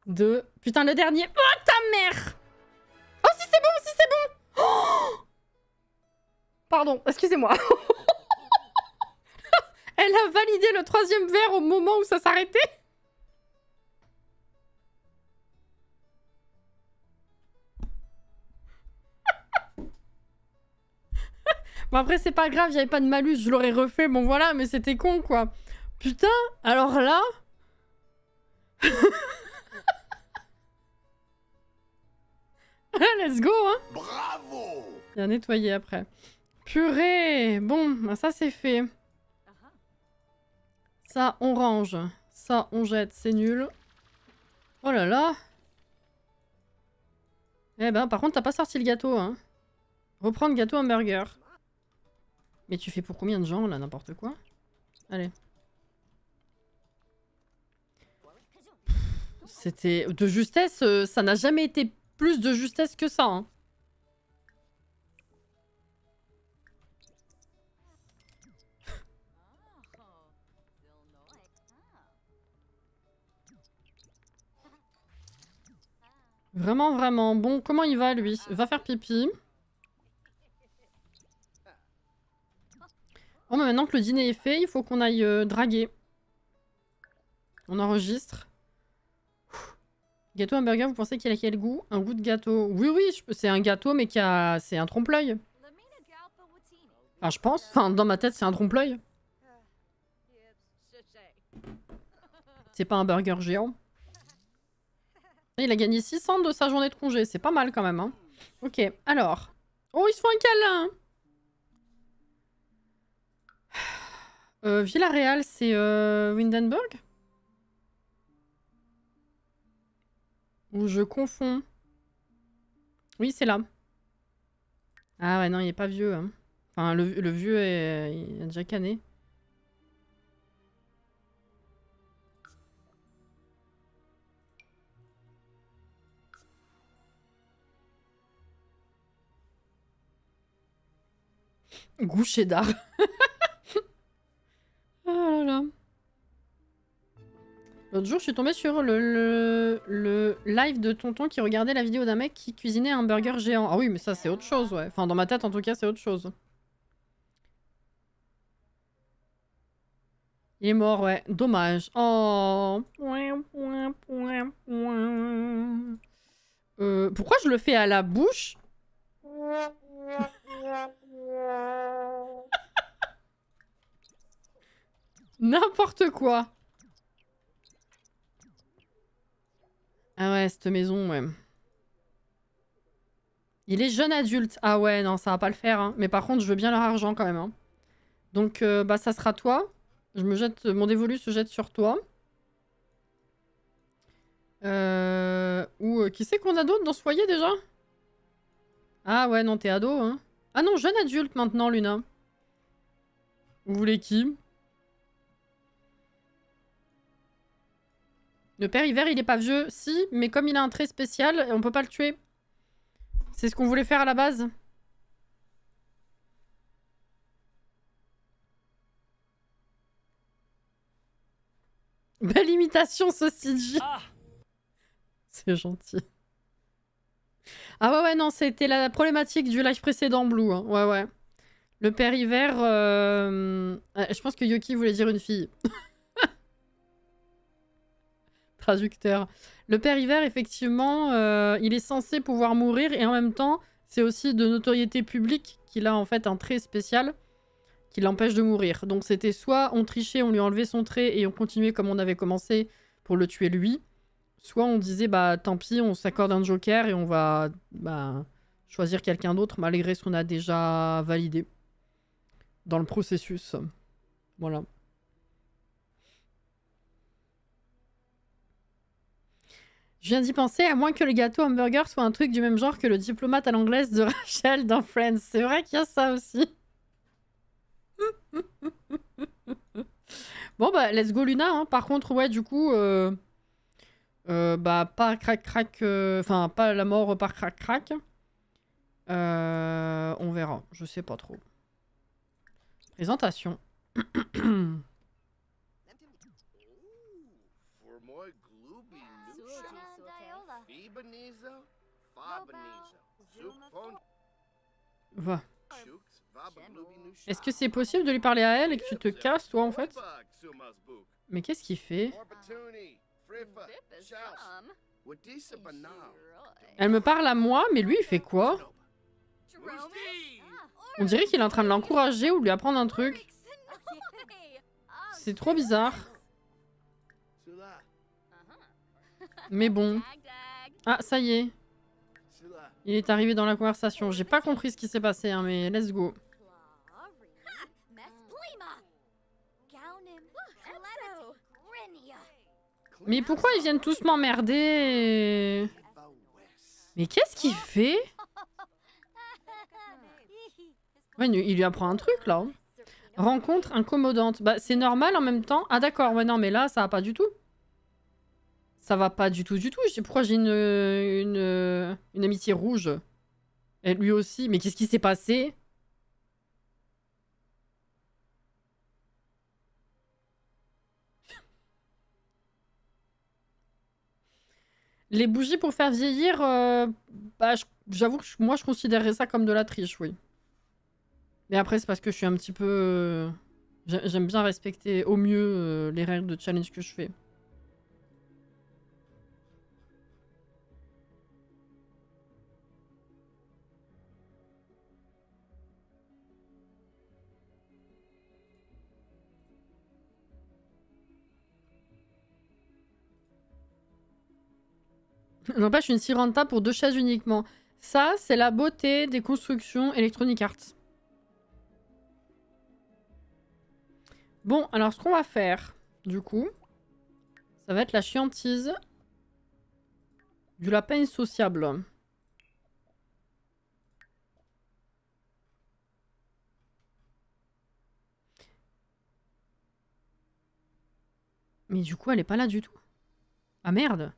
2. Putain, le dernier. Oh, ta mère! Oh, si c'est bon, si c'est bon! Oh, pardon, excusez-moi. Elle a validé le 3e verre au moment où ça s'arrêtait. Bon, après, c'est pas grave, j'avais pas de malus, je l'aurais refait, bon voilà, mais c'était con, quoi. Putain, alors là... Let's go, hein. Bravo. Bien nettoyé après. Purée. Bon, bah ça c'est fait. Ça, on range. Ça, on jette, c'est nul. Oh là là. Eh ben, par contre, t'as pas sorti le gâteau, hein. Reprendre gâteau hamburger. Mais tu fais pour combien de gens, là, n'importe quoi? Allez. C'était... De justesse, ça n'a jamais été plus de justesse que ça, hein. Vraiment, vraiment. Bon, comment il va, lui? Va faire pipi. Bon, bah maintenant que le dîner est fait, il faut qu'on aille draguer. On enregistre. Gâteau hamburger, vous pensez qu'il a quel goût? Un goût de gâteau. Oui, oui, c'est un gâteau, mais qui a... c'est un trompe-l'œil. Enfin, je pense. Enfin, dans ma tête, c'est un trompe-l'œil. C'est pas un burger géant. Il a gagné 600 de sa journée de congé. C'est pas mal, quand même, hein. Ok, alors. Oh, ils se font un câlin. Villarreal, c'est Windenburg? Ou je confonds? Oui, c'est là. Ah ouais, non, il est pas vieux. Hein. Enfin, le vieux, il a déjà cané. Goût cheddar. Oh là là. L'autre jour, je suis tombée sur le live de tonton qui regardait la vidéo d'un mec qui cuisinait un burger géant. Ah oui, mais ça, c'est autre chose, ouais. Enfin, dans ma tête, en tout cas, c'est autre chose. Il est mort, ouais. Dommage. Oh. Pourquoi je le fais à la bouche? N'importe quoi. Ah ouais, cette maison, ouais. Il est jeune adulte. Ah ouais, non, ça va pas le faire. Hein. Mais par contre, je veux bien leur argent quand même. Hein. Donc, bah, ça sera toi. Je me jette... Mon dévolu se jette sur toi. Ou qui c'est qu'on a d'autre dans ce foyer déjà? Ah ouais, non, t'es ado, hein. Ah non, jeune adulte maintenant, Luna. Vous voulez qui? Le père hiver, il est pas vieux. Si, mais comme il a un trait spécial, on peut pas le tuer. C'est ce qu'on voulait faire à la base. Belle imitation, sausage. Ah. C'est gentil. Ah ouais, ouais, non, c'était la problématique du live précédent, Blue. Hein. Ouais, ouais. Le père hiver... Je pense que Yoki voulait dire une fille. Traducteur. Le père hiver, effectivement, il est censé pouvoir mourir et en même temps, c'est aussi de notoriété publique qu'il a en fait un trait spécial qui l'empêche de mourir. Donc c'était soit on trichait, on lui enlevait son trait et on continuait comme on avait commencé pour le tuer lui, soit on disait bah tant pis, on s'accorde un joker et on va bah, choisir quelqu'un d'autre malgré ce qu'on a déjà validé dans le processus. Voilà. Je viens d'y penser, à moins que le gâteau hamburger soit un truc du même genre que le diplomate à l'anglaise de Rachel dans Friends. C'est vrai qu'il y a ça aussi. Bon bah, let's go Luna. Hein. Par contre, ouais, du coup... bah, pas crac-crac... Enfin, pas la mort par crac-crac. On verra. Je sais pas trop. Présentation. Va. Est-ce que c'est possible de lui parler à elle et que tu te casses, toi, en fait? Mais qu'est-ce qu'il fait? Elle me parle à moi, mais lui, il fait quoi? On dirait qu'il est en train de l'encourager ou de lui apprendre un truc. C'est trop bizarre. Mais bon. Ah, ça y est. Il est arrivé dans la conversation. J'ai pas compris ce qui s'est passé, hein, mais let's go. Mais pourquoi ils viennent tous m'emmerder? Mais qu'est-ce qu'il fait? Ouais, il lui apprend un truc, là. Rencontre incommodante. Bah, c'est normal en même temps. Ah, d'accord. Ouais, non, mais là, ça va pas du tout. Ça va pas du tout, du tout. Pourquoi j'ai une amitié rouge? Et lui aussi. Mais qu'est-ce qui s'est passé? Les bougies pour faire vieillir, bah, j'avoue que moi, je considérerais ça comme de la triche, oui. Mais après, c'est parce que je suis un petit peu... J'aime bien respecter au mieux les règles de challenge que je fais. N'empêche, une si rentable pour 2 chaises uniquement. Ça, c'est la beauté des constructions Electronic Arts. Bon, alors ce qu'on va faire, du coup, ça va être la chiantise du lapin insociable. Mais du coup, elle est pas là du tout. Ah merde.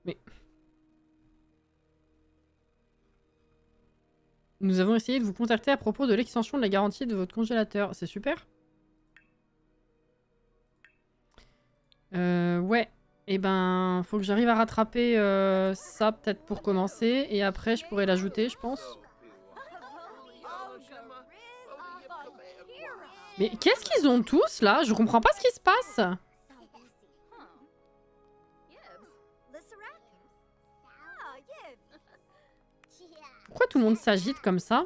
Mais... Nous avons essayé de vous contacter à propos de l'extension de la garantie de votre congélateur. C'est super. Ouais. Et ben, faut que j'arrive à rattraper ça peut-être pour commencer. Et après, je pourrais l'ajouter, je pense. Mais qu'est-ce qu'ils ont tous, là? Je comprends pas ce qui se passe. Pourquoi tout le monde s'agite comme ça?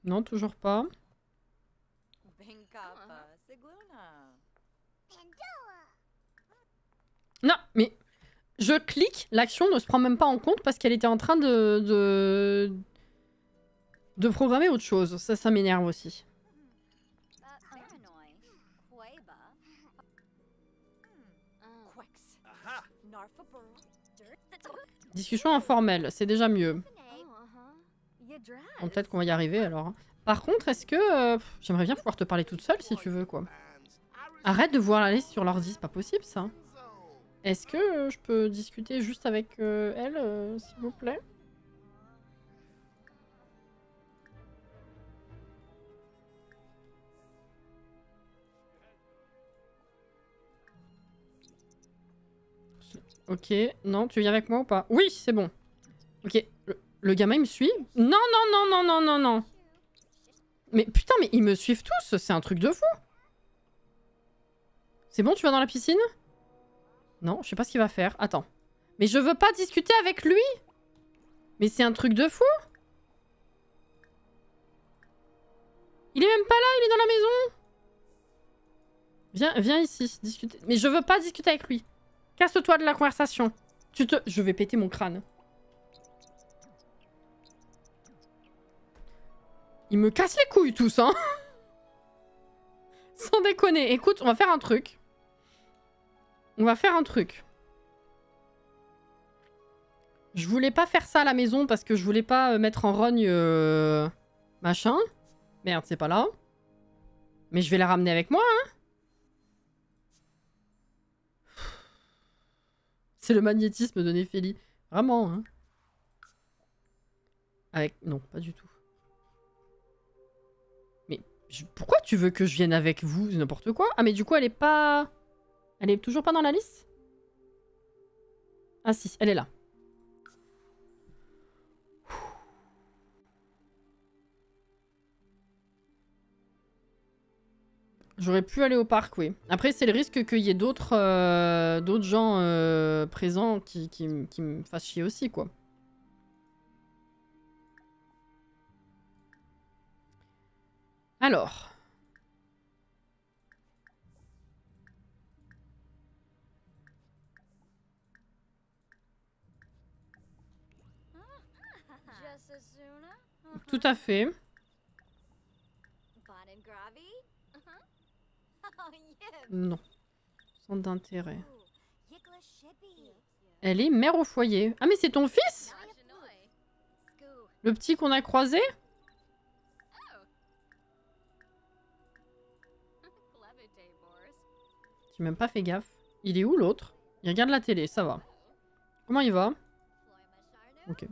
Non, toujours pas. Non, mais je clique, l'action ne se prend même pas en compte parce qu'elle était en train de programmer autre chose. Ça m'énerve aussi. Discussion informelle, c'est déjà mieux. Bon, peut-être qu'on va y arriver alors. Par contre, est-ce que... j'aimerais bien pouvoir te parler toute seule si tu veux, quoi. Arrête de voir la liste sur l'ordi, c'est pas possible ça. Est-ce que je peux discuter juste avec elle, s'il vous plaît? Ok, non, tu viens avec moi ou pas? Oui, c'est bon. Ok, le gamin il me suit? Non, non, non, non, non, non, non. Mais putain, mais ils me suivent tous, c'est un truc de fou. C'est bon, tu vas dans la piscine? Non, je sais pas ce qu'il va faire. Attends. Mais je veux pas discuter avec lui. Mais c'est un truc de fou. Il est même pas là, il est dans la maison. Viens ici, discuter. Mais je veux pas discuter avec lui. Casse-toi de la conversation. Je vais péter mon crâne. Ils me cassent les couilles tous, hein. Sans déconner. Écoute, on va faire un truc. On va faire un truc. Je voulais pas faire ça à la maison parce que je voulais pas mettre en rogne machin. Merde, c'est pas là. Mais je vais la ramener avec moi, hein. C'est le magnétisme de Néphélie. Vraiment, hein. Avec... Non, pas du tout. Mais pourquoi tu veux que je vienne avec vous? N'importe quoi. Ah, mais du coup, elle est pas... Elle est toujours pas dans la liste? Ah si, elle est là. J'aurais pu aller au parc, oui. Après, c'est le risque qu'il y ait d'autres gens présents qui me fassent chier aussi, quoi. Alors. Tout à fait. Non. Centre d'intérêt. Elle est mère au foyer. Ah, mais c'est ton fils? Le petit qu'on a croisé? J'ai même pas fait gaffe. Il est où l'autre? Il regarde la télé, ça va. Comment il va? Ok.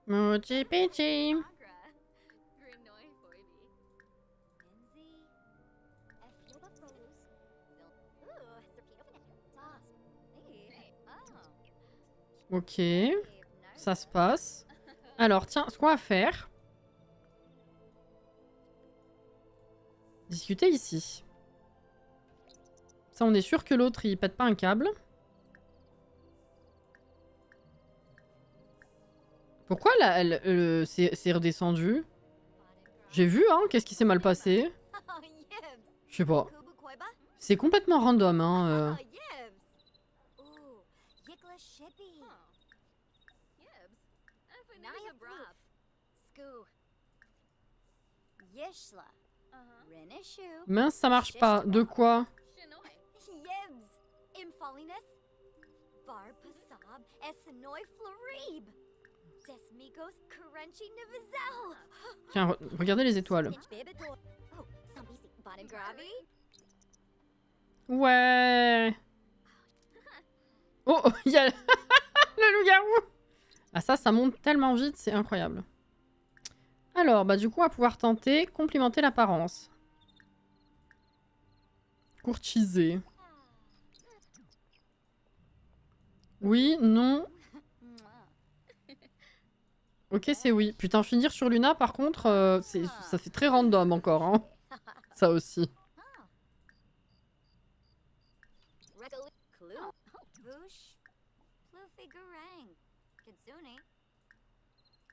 Mochi Pichi. Ok. Ça se passe. Alors, tiens, ce qu'on va faire... Discuter ici. Ça, on est sûr que l'autre, il pète pas un câble. Pourquoi là, c'est redescendu? J'ai vu, hein, qu'est-ce qui s'est mal passé? Je sais pas. C'est complètement random, hein. Mince, ça marche pas. De quoi? Tiens, regardez les étoiles. Ouais. Oh, il y a le loup-garou. Ah ça monte tellement vite, c'est incroyable. Alors, bah du coup, on va pouvoir tenter complimenter l'apparence. Courtiser. Oui, non. Ok, c'est oui. Putain, finir sur Luna, par contre, ça fait très random encore, hein. Ça aussi.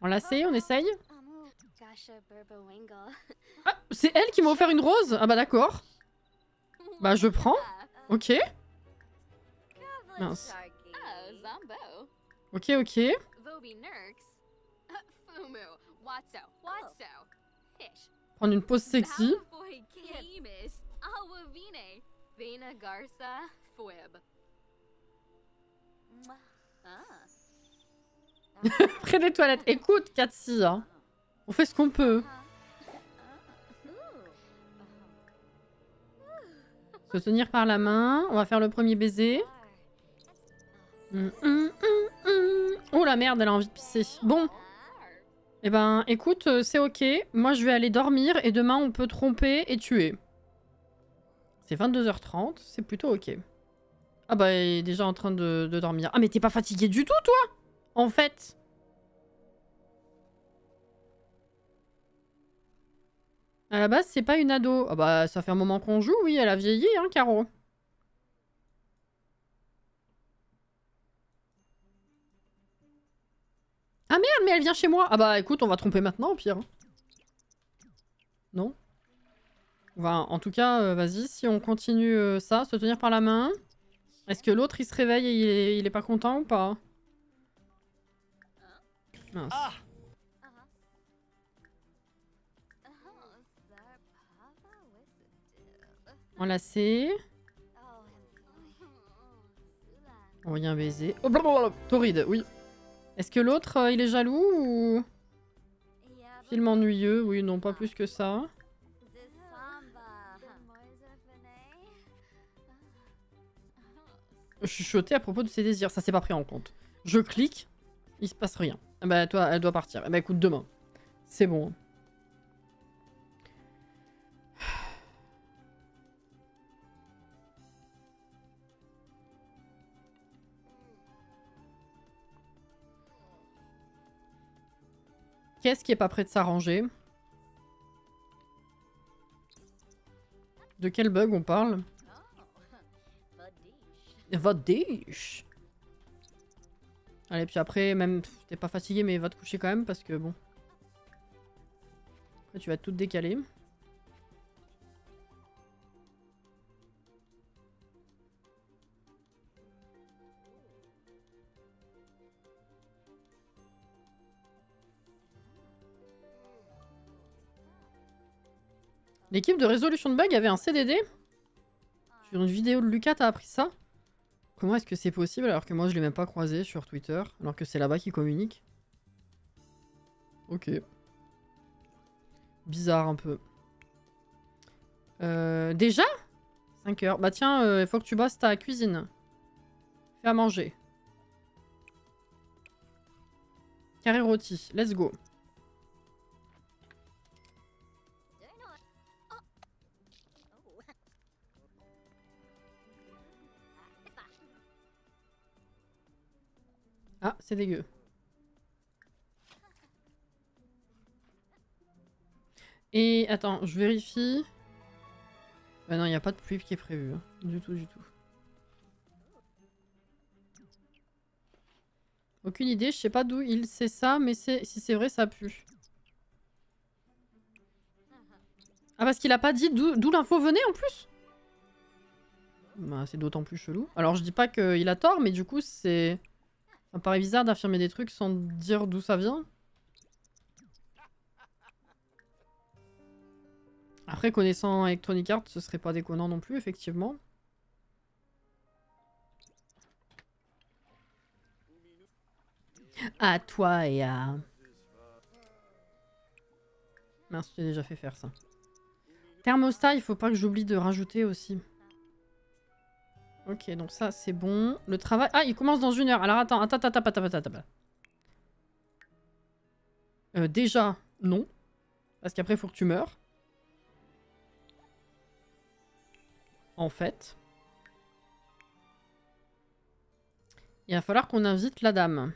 On l'essaye, on essaye. Ah, c'est elle qui m'a offert une rose? Ah bah d'accord. Bah je prends. Ok. Mince. Ok, ok. Prendre une pause sexy. Près des toilettes. Écoute, Katsi, hein. On fait ce qu'on peut. Se tenir par la main. On va faire le premier baiser. Oh la merde, elle a envie de pisser. Bon. Eh ben, écoute, c'est ok. Moi, je vais aller dormir et demain, on peut tromper et tuer. C'est 22h30, c'est plutôt ok. Ah bah, il est déjà en train de dormir. Ah mais t'es pas fatigué du tout, toi? En fait. À la base, c'est pas une ado. Ah bah, ça fait un moment qu'on joue, oui, elle a vieilli, hein, Caro. Ah merde, mais elle vient chez moi. Ah bah, écoute, on va tromper maintenant, au pire. Non? En tout cas, vas-y, si on continue ça, se tenir par la main. Est-ce que l'autre, il se réveille et il est pas content ou pas? Mince. Enlacé. Envoyer un baiser. Oh, blablabla, torride, oui. Est-ce que l'autre, il est jaloux ou... Film ennuyeux? Oui, non, pas plus que ça. Chuchoter à propos de ses désirs, ça c'est pas pris en compte. Je clique, il se passe rien. Bah toi, elle doit partir. Bah écoute, demain. C'est bon. Qu'est-ce qui est pas prêt de s'arranger? De quel bug on parle? Vodish. Allez, puis après, même, t'es pas fatigué, mais va te coucher quand même, parce que bon. Après, tu vas tout décaler. L'équipe de résolution de bugs avait un CDD? Sur une vidéo de Lucas, t'as appris ça? Comment est-ce que c'est possible alors que moi je l'ai même pas croisé sur Twitter, alors que c'est là-bas qu'ils communiquent? Ok. Bizarre un peu. Déjà 5 heures. Bah tiens, il faut que tu bosses ta cuisine. Fais à manger. Carré rôti. Let's go. Ah, c'est dégueu. Et attends, je vérifie. Bah non, il n'y a pas de pluie qui est prévue. Hein. Du tout, du tout. Aucune idée, je sais pas d'où il sait ça, mais si c'est vrai, ça pue. Ah, parce qu'il a pas dit d'où l'info venait en plus? Bah, c'est d'autant plus chelou. Alors, je dis pas qu'il a tort, mais du coup, c'est... Ça me paraît bizarre d'affirmer des trucs sans dire d'où ça vient. Après, connaissant Electronic Arts, ce serait pas déconnant non plus, effectivement. À toi et à... Mince, j'ai déjà fait faire ça. Thermostat, il faut pas que j'oublie de rajouter aussi. Ok, donc ça, c'est bon. Le travail... Ah, il commence dans 1 heure. Alors, attends. Déjà, non. Parce qu'après, il faut que tu meurs. En fait. Il va falloir qu'on invite la dame.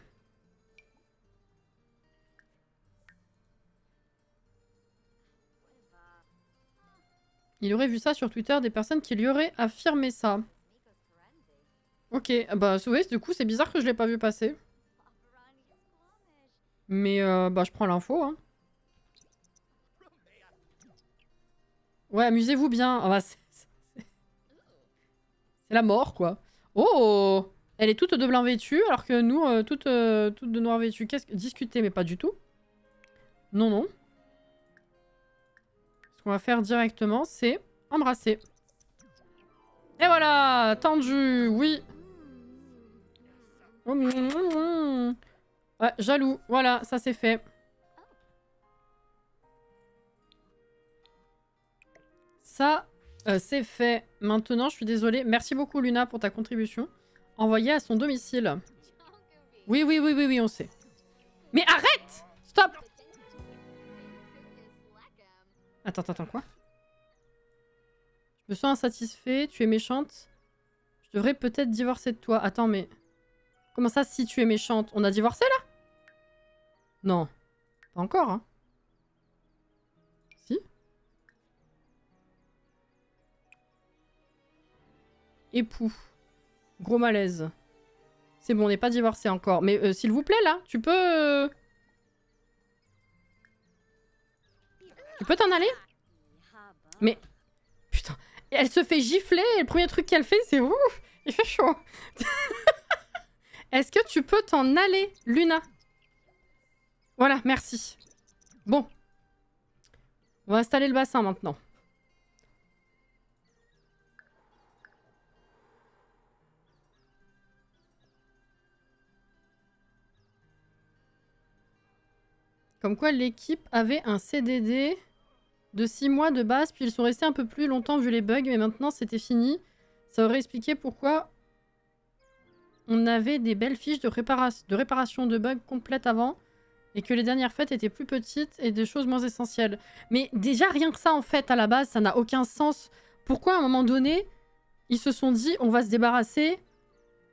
Il aurait vu ça sur Twitter, des personnes qui lui auraient affirmé ça. Ok, bah ouais, du coup c'est bizarre que je l'ai pas vu passer. Mais bah je prends l'info. Hein. Ouais, amusez-vous bien. Ah, bah, c'est la mort quoi. Oh, elle est toute de blanc vêtue alors que nous, toutes de noir vêtue. Qu'est-ce que... Discuter, mais pas du tout. Non, non. Ce qu'on va faire directement, c'est embrasser. Et voilà, tendu, oui. Ouais, jaloux. Voilà, ça c'est fait. Ça, c'est fait. Maintenant, je suis désolée. Merci beaucoup, Luna, pour ta contribution. Envoyée à son domicile. Oui, oui, oui, oui, oui, on sait. Mais arrête! Stop! Attends, quoi? Je me sens insatisfait. Tu es méchante. Je devrais peut-être divorcer de toi. Attends, mais... Comment ça, si tu es méchante? On a divorcé, là? Non. Pas encore, hein. Si? Époux. Gros malaise. C'est bon, on n'est pas divorcé encore. Mais s'il vous plaît, là, tu peux... Tu peux t'en aller? Mais... Putain. Elle se fait gifler et le premier truc qu'elle fait, c'est... Ouf, il fait chaud. Est-ce que tu peux t'en aller, Luna? Voilà, merci. Bon. On va installer le bassin maintenant. Comme quoi l'équipe avait un CDD de 6 mois de base, puis ils sont restés un peu plus longtemps vu les bugs, mais maintenant c'était fini. Ça aurait expliqué pourquoi on avait des belles fiches de réparation de bugs complètes avant, et que les dernières fêtes étaient plus petites et des choses moins essentielles. Mais déjà, rien que ça, en fait, à la base, ça n'a aucun sens. Pourquoi, à un moment donné, ils se sont dit, on va se débarrasser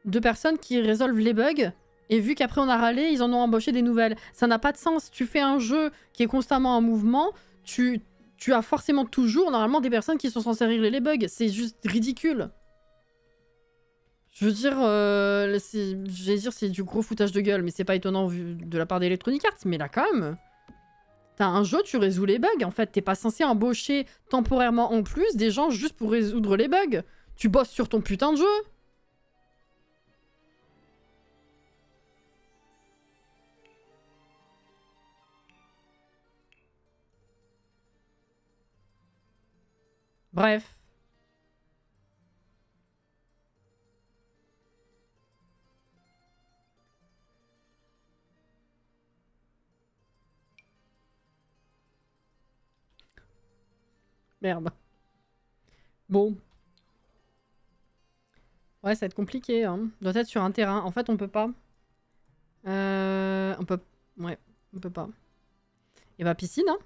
de personnes qui résolvent les bugs, Et vu qu'après on a râlé, ils en ont embauché des nouvelles. Ça n'a pas de sens. Tu fais un jeu qui est constamment en mouvement, tu as forcément toujours, normalement, des personnes qui sont censées régler les bugs. C'est juste ridicule. Je veux dire, c'est du gros foutage de gueule, mais c'est pas étonnant vu de la part d'Electronic Arts. Mais là, quand même, t'as un jeu, tu résous les bugs. En fait, t'es pas censé embaucher temporairement en plus des gens juste pour résoudre les bugs. Tu bosses sur ton putain de jeu. Bref. Merde. Bon. Ouais, ça va être compliqué, hein. Doit être sur un terrain. En fait, on peut pas. On peut... Ouais, on peut pas. Et bah, piscine, hein.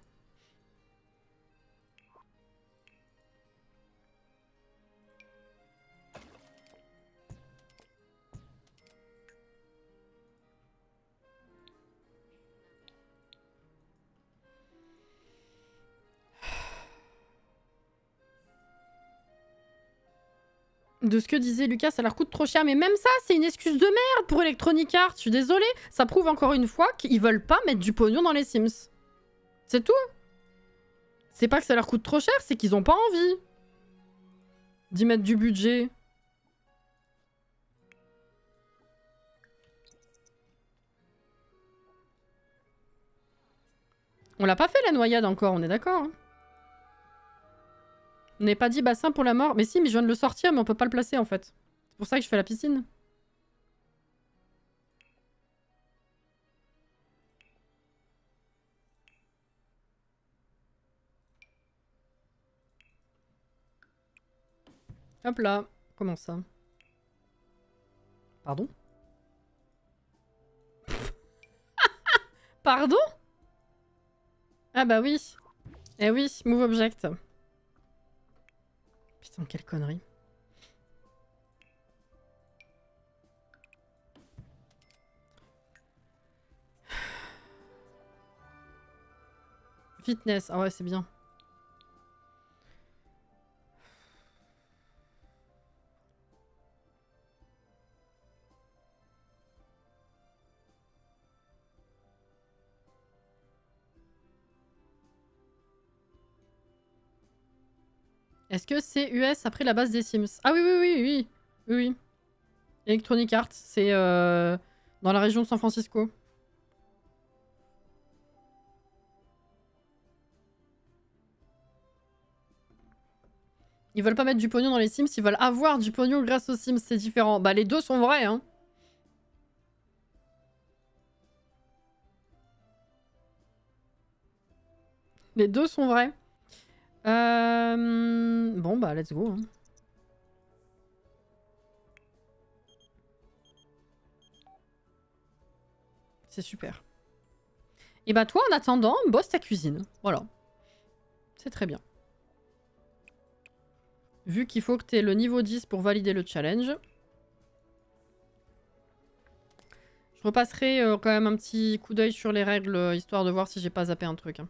De ce que disait Lucas, ça leur coûte trop cher. Mais même ça, c'est une excuse de merde pour Electronic Arts. Je suis désolée. Ça prouve encore une fois qu'ils veulent pas mettre du pognon dans les Sims. C'est tout. C'est pas que ça leur coûte trop cher, c'est qu'ils ont pas envie d'y mettre du budget. On l'a pas fait la noyade encore, on est d'accord, hein. On n'est pas dit bassin pour la mort. Mais si, mais je viens de le sortir, mais on peut pas le placer en fait. C'est pour ça que je fais la piscine. Hop là. Comment ça? Pardon? Pardon? Ah bah oui. Eh oui, move object. Putain, quelle connerie. Fitness, ah ouais, c'est bien. Est-ce que c'est US après la base des Sims? Ah oui, oui, oui, oui. Oui, oui. Electronic Arts, c'est dans la région de San Francisco. Ils veulent pas mettre du pognon dans les Sims, ils veulent avoir du pognon grâce aux Sims, c'est différent. Bah les deux sont vrais, hein. Les deux sont vrais. Bon bah let's go, hein. C'est super. Et bah toi, en attendant, bosse ta cuisine. Voilà. C'est très bien. Vu qu'il faut que tu aies le niveau 10 pour valider le challenge. Je repasserai quand même un petit coup d'œil sur les règles, histoire de voir si j'ai pas zappé un truc, hein.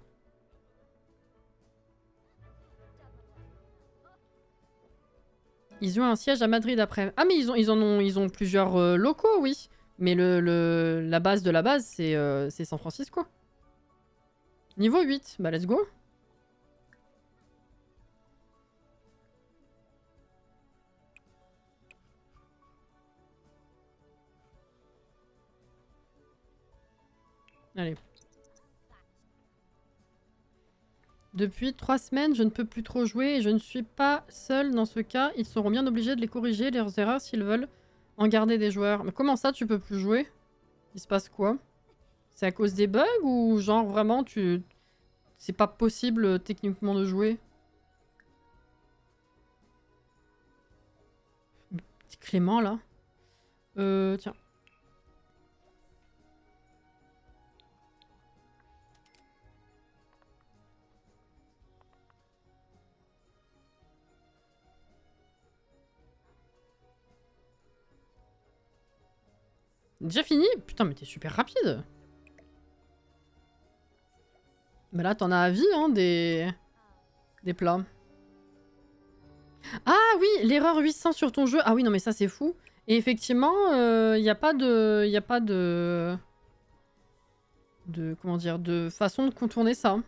Ils ont un siège à Madrid après. Ah mais ils ont plusieurs locaux, oui. Mais la base de la base, c'est San Francisco. Niveau 8, bah let's go. Allez. Depuis 3 semaines, je ne peux plus trop jouer et je ne suis pas seule dans ce cas. Ils seront bien obligés de les corriger, leurs erreurs, s'ils veulent en garder des joueurs. Mais comment ça, tu peux plus jouer? Il se passe quoi? C'est à cause des bugs ou genre vraiment c'est pas possible techniquement de jouer? Petit Clément là. Tiens. Déjà fini? Putain, mais t'es super rapide. Mais là, t'en as à vie, hein, des plats. Ah oui, l'erreur 800 sur ton jeu. Ah oui, non, mais ça, c'est fou. Et effectivement, il n'y a pas de... Il a pas de... Comment dire, de façon de contourner ça.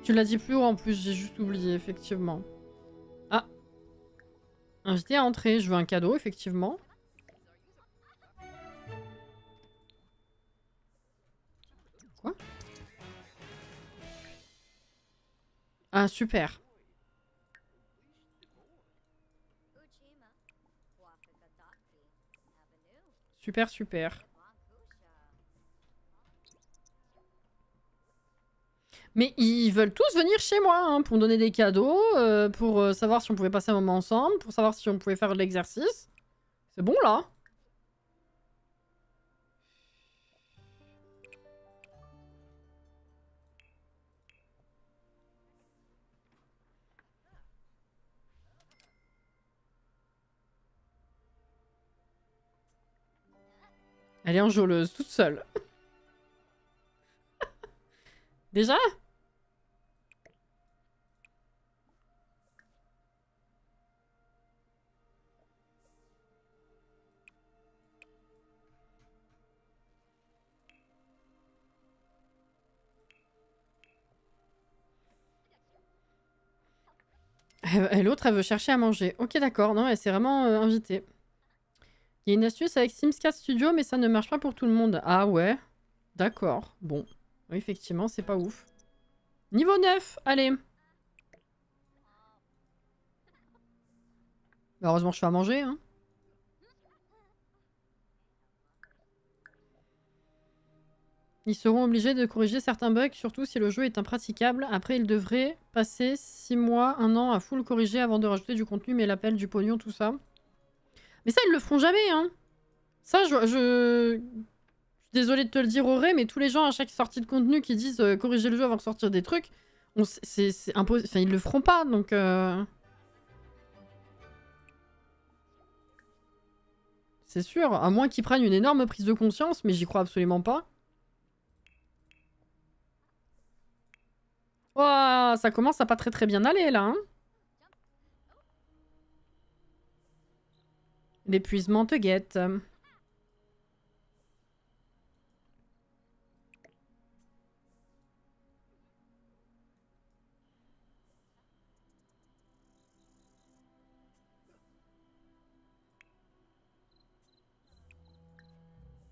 Tu l'as dit plus haut en plus, j'ai juste oublié, effectivement. Ah. Invité à entrer, je veux un cadeau, effectivement. Quoi? Ah, super. Super, super. Mais ils veulent tous venir chez moi hein, pour me donner des cadeaux, pour savoir si on pouvait passer un moment ensemble, pour savoir si on pouvait faire de l'exercice. C'est bon là. Elle est enjôleuse, toute seule. Déjà? Et l'autre, elle veut chercher à manger. Ok, d'accord. Non, elle s'est vraiment invitée. Il y a une astuce avec Sims 4 Studio, mais ça ne marche pas pour tout le monde. Ah ouais? D'accord. Bon. Oui, effectivement, c'est pas ouf. Niveau 9, allez. Bah, heureusement, je fais à manger, hein. Ils seront obligés de corriger certains bugs, surtout si le jeu est impraticable. Après, ils devraient passer 6 mois, 1 an à full corriger avant de rajouter du contenu, mais l'appel, du pognon, tout ça. Mais ça, ils le feront jamais, hein. Ça, je suis désolée de te le dire, Auré, mais tous les gens à chaque sortie de contenu qui disent corriger le jeu avant de sortir des trucs, c'est impossible. Enfin, ils le feront pas, donc... C'est sûr, à moins qu'ils prennent une énorme prise de conscience, mais j'y crois absolument pas. Ouah, ça commence à pas très bien aller, là, hein. L'épuisement te guette.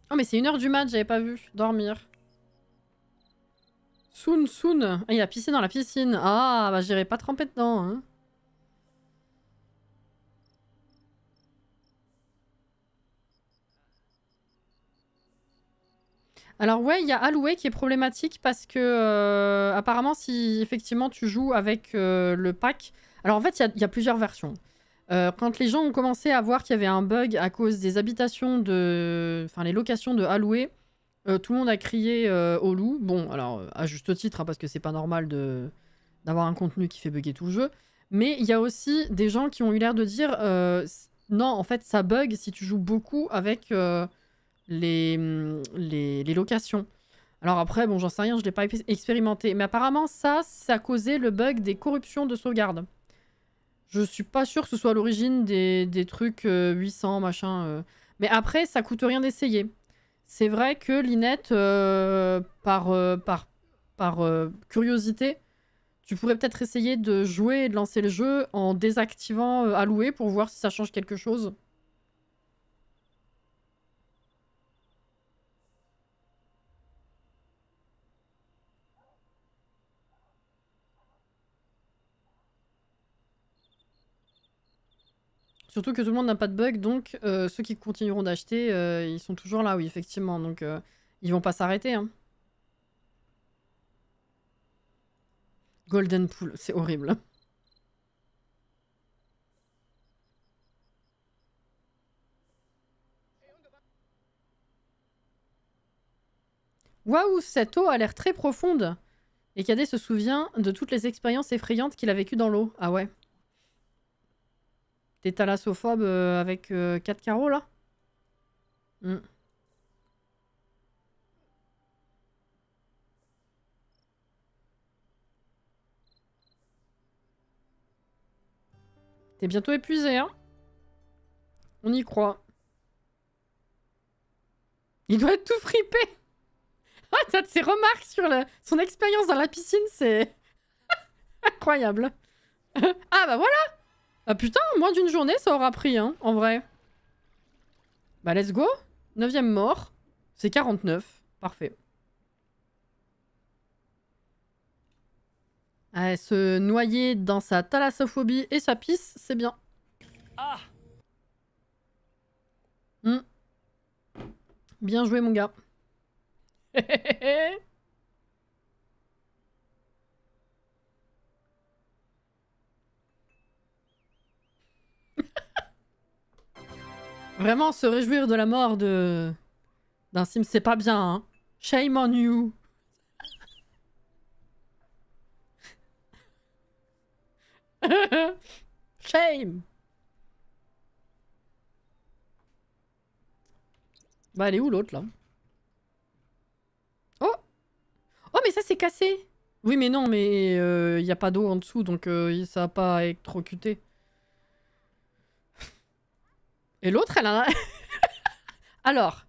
Oh, mais c'est 1h du mat, j'avais pas vu. Dormir. Soon, soon. Ah, il a pissé dans la piscine. Ah, bah j'irai pas tremper dedans, hein. Alors ouais, il y a Alloué qui est problématique parce que apparemment si effectivement tu joues avec le pack... Alors en fait, il y a plusieurs versions. Quand les gens ont commencé à voir qu'il y avait un bug à cause des habitations de... Enfin, les locations de Alloué, tout le monde a crié au loup. Bon, alors, à juste titre, hein, parce que c'est pas normal d'avoir un contenu qui fait bugger tout le jeu. Mais il y a aussi des gens qui ont eu l'air de dire non, en fait, ça bug si tu joues beaucoup avec les locations. Alors après, bon, j'en sais rien, je l'ai pas expérimenté. Mais apparemment, ça a causé le bug des corruptions de sauvegarde. Je suis pas sûre que ce soit à l'origine des trucs 800, machin. Mais après, ça coûte rien d'essayer. C'est vrai que Linette, par curiosité, tu pourrais peut-être essayer de jouer et de lancer le jeu en désactivant Alloué pour voir si ça change quelque chose. Surtout que tout le monde n'a pas de bug, donc ceux qui continueront d'acheter, ils sont toujours là, oui, effectivement. Donc ils vont pas s'arrêter. Hein. Golden Pool, c'est horrible. Waouh, cette eau a l'air très profonde. Et Cadet se souvient de toutes les expériences effrayantes qu'il a vécues dans l'eau. Ah ouais. T'es thalassophobe avec 4 carreaux là? T'es bientôt épuisé, hein? On y croit. Il doit être tout fripé. Ah, t'as de ses remarques sur son expérience dans la piscine, c'est incroyable. Ah bah voilà. Ah putain, moins d'une journée, ça aura pris, hein, en vrai. Bah let's go. 9ème mort. C'est 49. Parfait. Ah, se noyer dans sa thalassophobie et sa pisse, c'est bien. Ah. Bien joué, mon gars. Vraiment, se réjouir de la mort d'un sim, c'est pas bien, hein. Shame on you. Shame. Bah, elle est où l'autre, là? Oh! Oh, mais ça, c'est cassé! Oui, mais non, mais y a pas d'eau en dessous, donc ça va pas électrocuter. Et l'autre, elle a... Alors,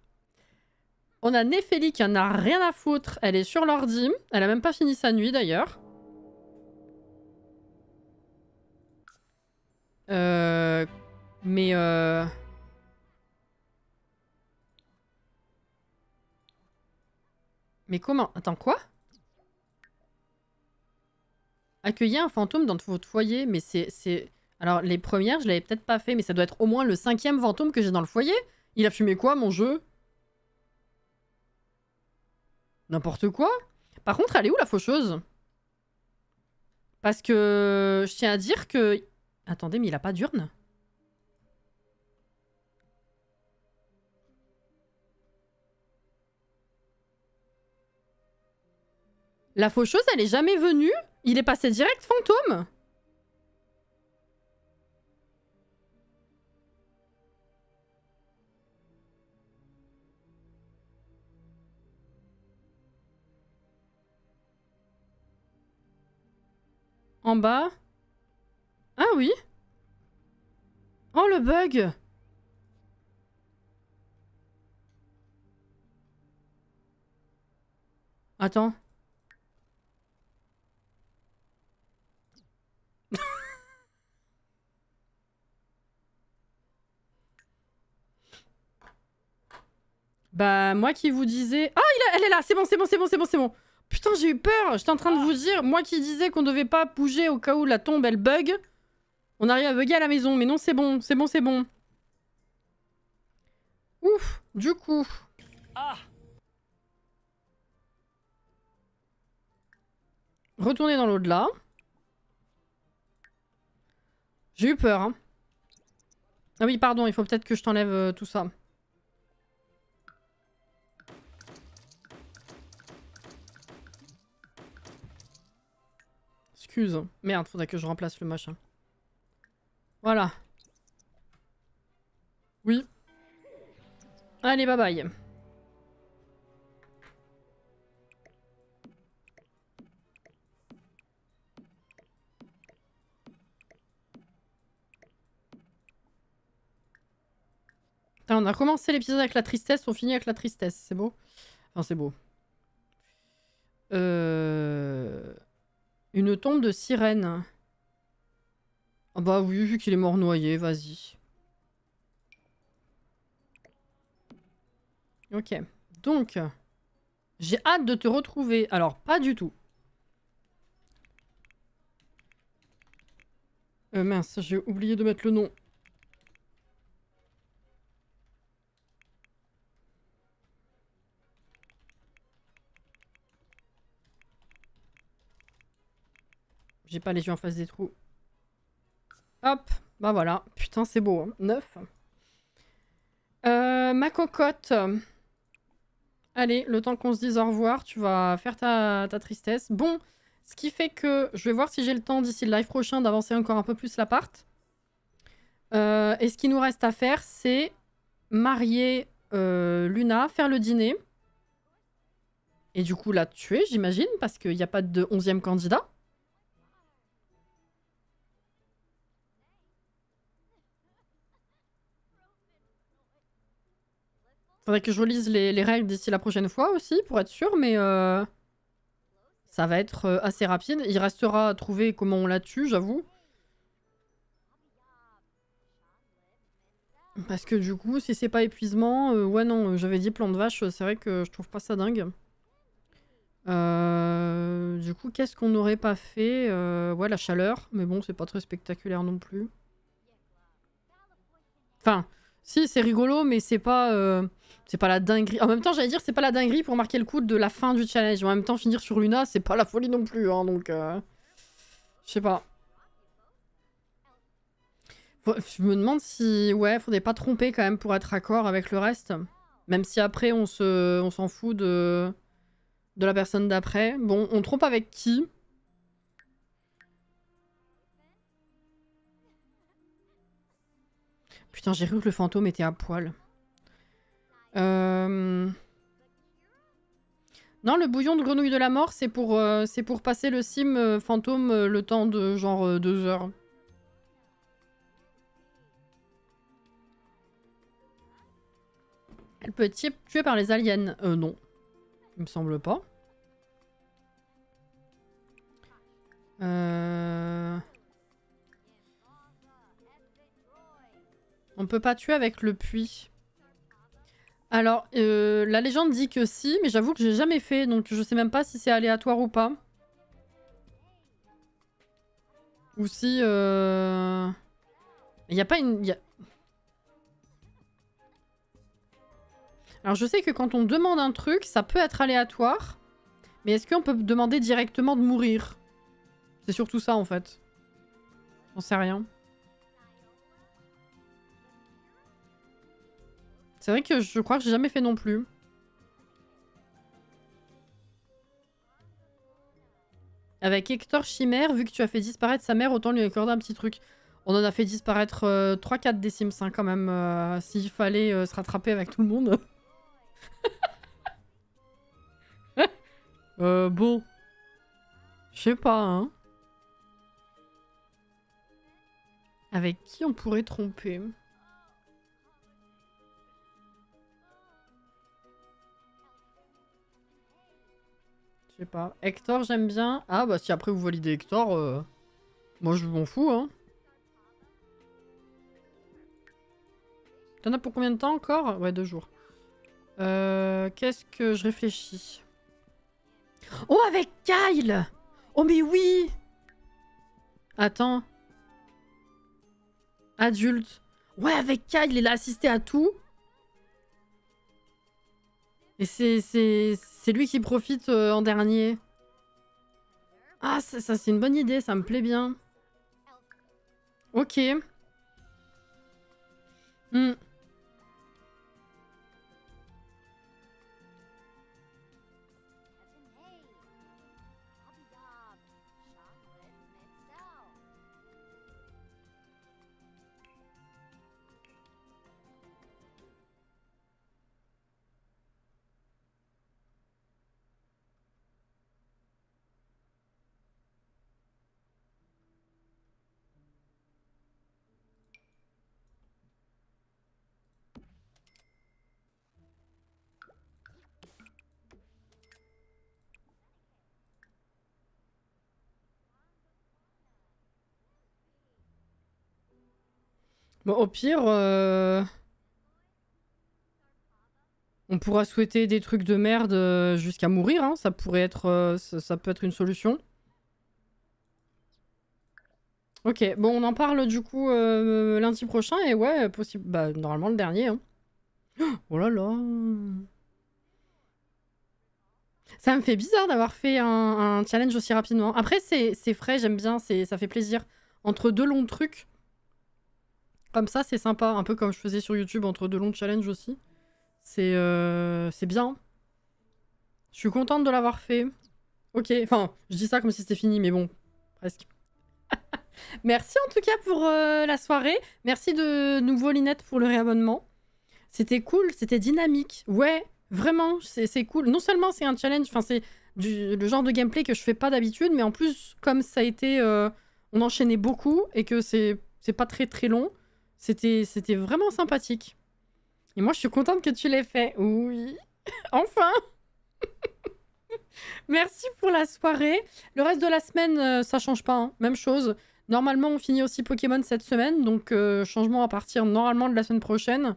on a Néphélie qui en a rien à foutre. Elle est sur l'ordi. Elle a même pas fini sa nuit, d'ailleurs. Mais Mais comment? Attends, quoi? Accueillir un fantôme dans votre foyer, mais c'est... Alors, les premières, je l'avais peut-être pas fait, mais ça doit être au moins le 5e fantôme que j'ai dans le foyer. Il a fumé quoi, mon jeu? N'importe quoi. Par contre, elle est où, la faucheuse? Parce que je tiens à dire que... Attendez, mais il a pas d'urne? La faucheuse, elle est jamais venue? Il est passé direct fantôme? En bas? Ah oui? Oh, le bug! Attends. Bah, moi qui vous disais... Ah, elle est là! C'est bon, c'est bon, c'est bon, c'est bon, c'est bon! Putain, j'ai eu peur! J'étais en train de vous dire, moi qui disais qu'on devait pas bouger au cas où la tombe, elle bug. On arrive à bugger à la maison, mais non, c'est bon, c'est bon, c'est bon. Ouf, du coup... Retourner dans l'au-delà. J'ai eu peur, hein. Ah oui, pardon, il faut peut-être que je t'enlève tout ça. Excuse. Merde, faudrait que je remplace le machin. Voilà. Oui. Allez, bye bye. Putain, on a commencé l'épisode avec la tristesse, on finit avec la tristesse. C'est beau? Enfin, c'est beau. Une tombe de sirène. Ah bah oui, vu qu'il est mort noyé, vas-y. Ok. Donc, j'ai hâte de te retrouver. Alors, pas du tout. Mince, j'ai oublié de mettre le nom. J'ai pas les yeux en face des trous. Hop, bah voilà. Putain, c'est beau, hein. 9. Ma cocotte. Allez, le temps qu'on se dise au revoir, tu vas faire ta tristesse. Bon, ce qui fait que je vais voir si j'ai le temps d'ici le live prochain d'avancer encore un peu plus l'appart. Et ce qu'il nous reste à faire, c'est marier Luna, faire le dîner. Et du coup, la tuer, j'imagine, parce qu'il n'y a pas de 11e candidat. Faudrait que je relise les règles d'ici la prochaine fois aussi, pour être sûr, mais ça va être assez rapide. Il restera à trouver comment on la tue, j'avoue. Parce que du coup, si c'est pas épuisement... ouais, non, j'avais dit plan de vache, c'est vrai que je trouve pas ça dingue. Du coup, qu'est-ce qu'on n'aurait pas fait ouais, la chaleur, mais bon, c'est pas très spectaculaire non plus. Enfin, si, c'est rigolo, mais c'est pas la dinguerie. En même temps, j'allais dire, c'est pas la dinguerie pour marquer le coup de la fin du challenge. En même temps, finir sur Luna, c'est pas la folie non plus, hein, donc... je sais pas. Je me demande si... Ouais, faudrait pas tromper quand même pour être raccord avec le reste. Même si après, on s'en fout de la personne d'après. Bon, on trompe avec qui? Putain, j'ai cru que le fantôme était à poil. Non, le bouillon de grenouille de la mort, c'est pour passer le sim fantôme le temps de genre 2 heures. Elle peut être tuée par les aliens. Non. Il me semble pas. On peut pas tuer avec le puits. Alors, la légende dit que si, mais j'avoue que j'ai jamais fait, donc je sais même pas si c'est aléatoire ou pas. Ou si... Il y a pas une... Alors je sais que quand on demande un truc, ça peut être aléatoire. Mais est-ce qu'on peut demander directement de mourir? C'est surtout ça en fait. J'en sais rien. C'est vrai que je crois que j'ai jamais fait non plus. Avec Hector Chimère, vu que tu as fait disparaître sa mère, autant lui accorder un petit truc. On en a fait disparaître 3-4 des Sims hein, quand même. S'il fallait se rattraper avec tout le monde. Bon. Je sais pas, hein. Avec qui on pourrait tromper? Je sais pas. Hector, j'aime bien. Ah bah si après vous validez Hector, moi je m'en fous, hein. T'en as pour combien de temps encore? Ouais, 2 jours. Qu'est-ce que je réfléchis? Oh, avec Kyle! Oh mais oui! Attends. Adulte. Ouais, avec Kyle, il a assisté à tout. Et c'est lui qui profite en dernier. Ah, ça c'est une bonne idée, ça me plaît bien. Ok. Hmm. Bon, au pire, on pourra souhaiter des trucs de merde jusqu'à mourir, hein. Ça pourrait être, ça peut être une solution. Ok, bon, on en parle du coup lundi prochain et ouais, possible. Bah, normalement le dernier. Hein. Oh là là. Ça me fait bizarre d'avoir fait un challenge aussi rapidement. Après, c'est frais, j'aime bien, ça fait plaisir. Entre 2 longs trucs, comme ça, c'est sympa. Un peu comme je faisais sur YouTube entre 2 longs challenges aussi. C'est bien. Je suis contente de l'avoir fait. Ok, enfin, je dis ça comme si c'était fini, mais bon, presque. Merci en tout cas pour la soirée. Merci de nouveau Linette pour le réabonnement. C'était cool, c'était dynamique. Ouais, vraiment, c'est cool. Non seulement c'est un challenge, enfin c'est le genre de gameplay que je fais pas d'habitude, mais en plus, comme ça a été... on enchaînait beaucoup et que c'est pas très très long, c'était vraiment sympathique. Et moi, je suis contente que tu l'aies fait. Oui, enfin. Merci pour la soirée. Le reste de la semaine, ça change pas, hein. Même chose. Normalement, on finit aussi Pokémon cette semaine, donc changement à partir normalement de la semaine prochaine.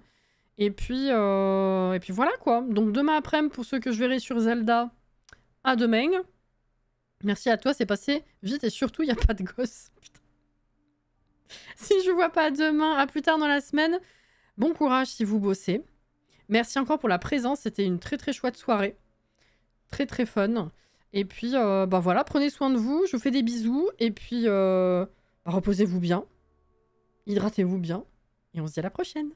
Et puis voilà quoi. Donc demain après-midi, pour ceux que je verrai sur Zelda, à demain. Merci à toi, c'est passé vite et surtout, il n'y a pas de gosse. Putain. Si je vous vois pas demain, à plus tard dans la semaine, bon courage si vous bossez. Merci encore pour la présence, c'était une très très chouette soirée. Très très fun. Et puis, bah voilà, prenez soin de vous, je vous fais des bisous. Et puis, bah, reposez-vous bien. Hydratez-vous bien. Et on se dit à la prochaine.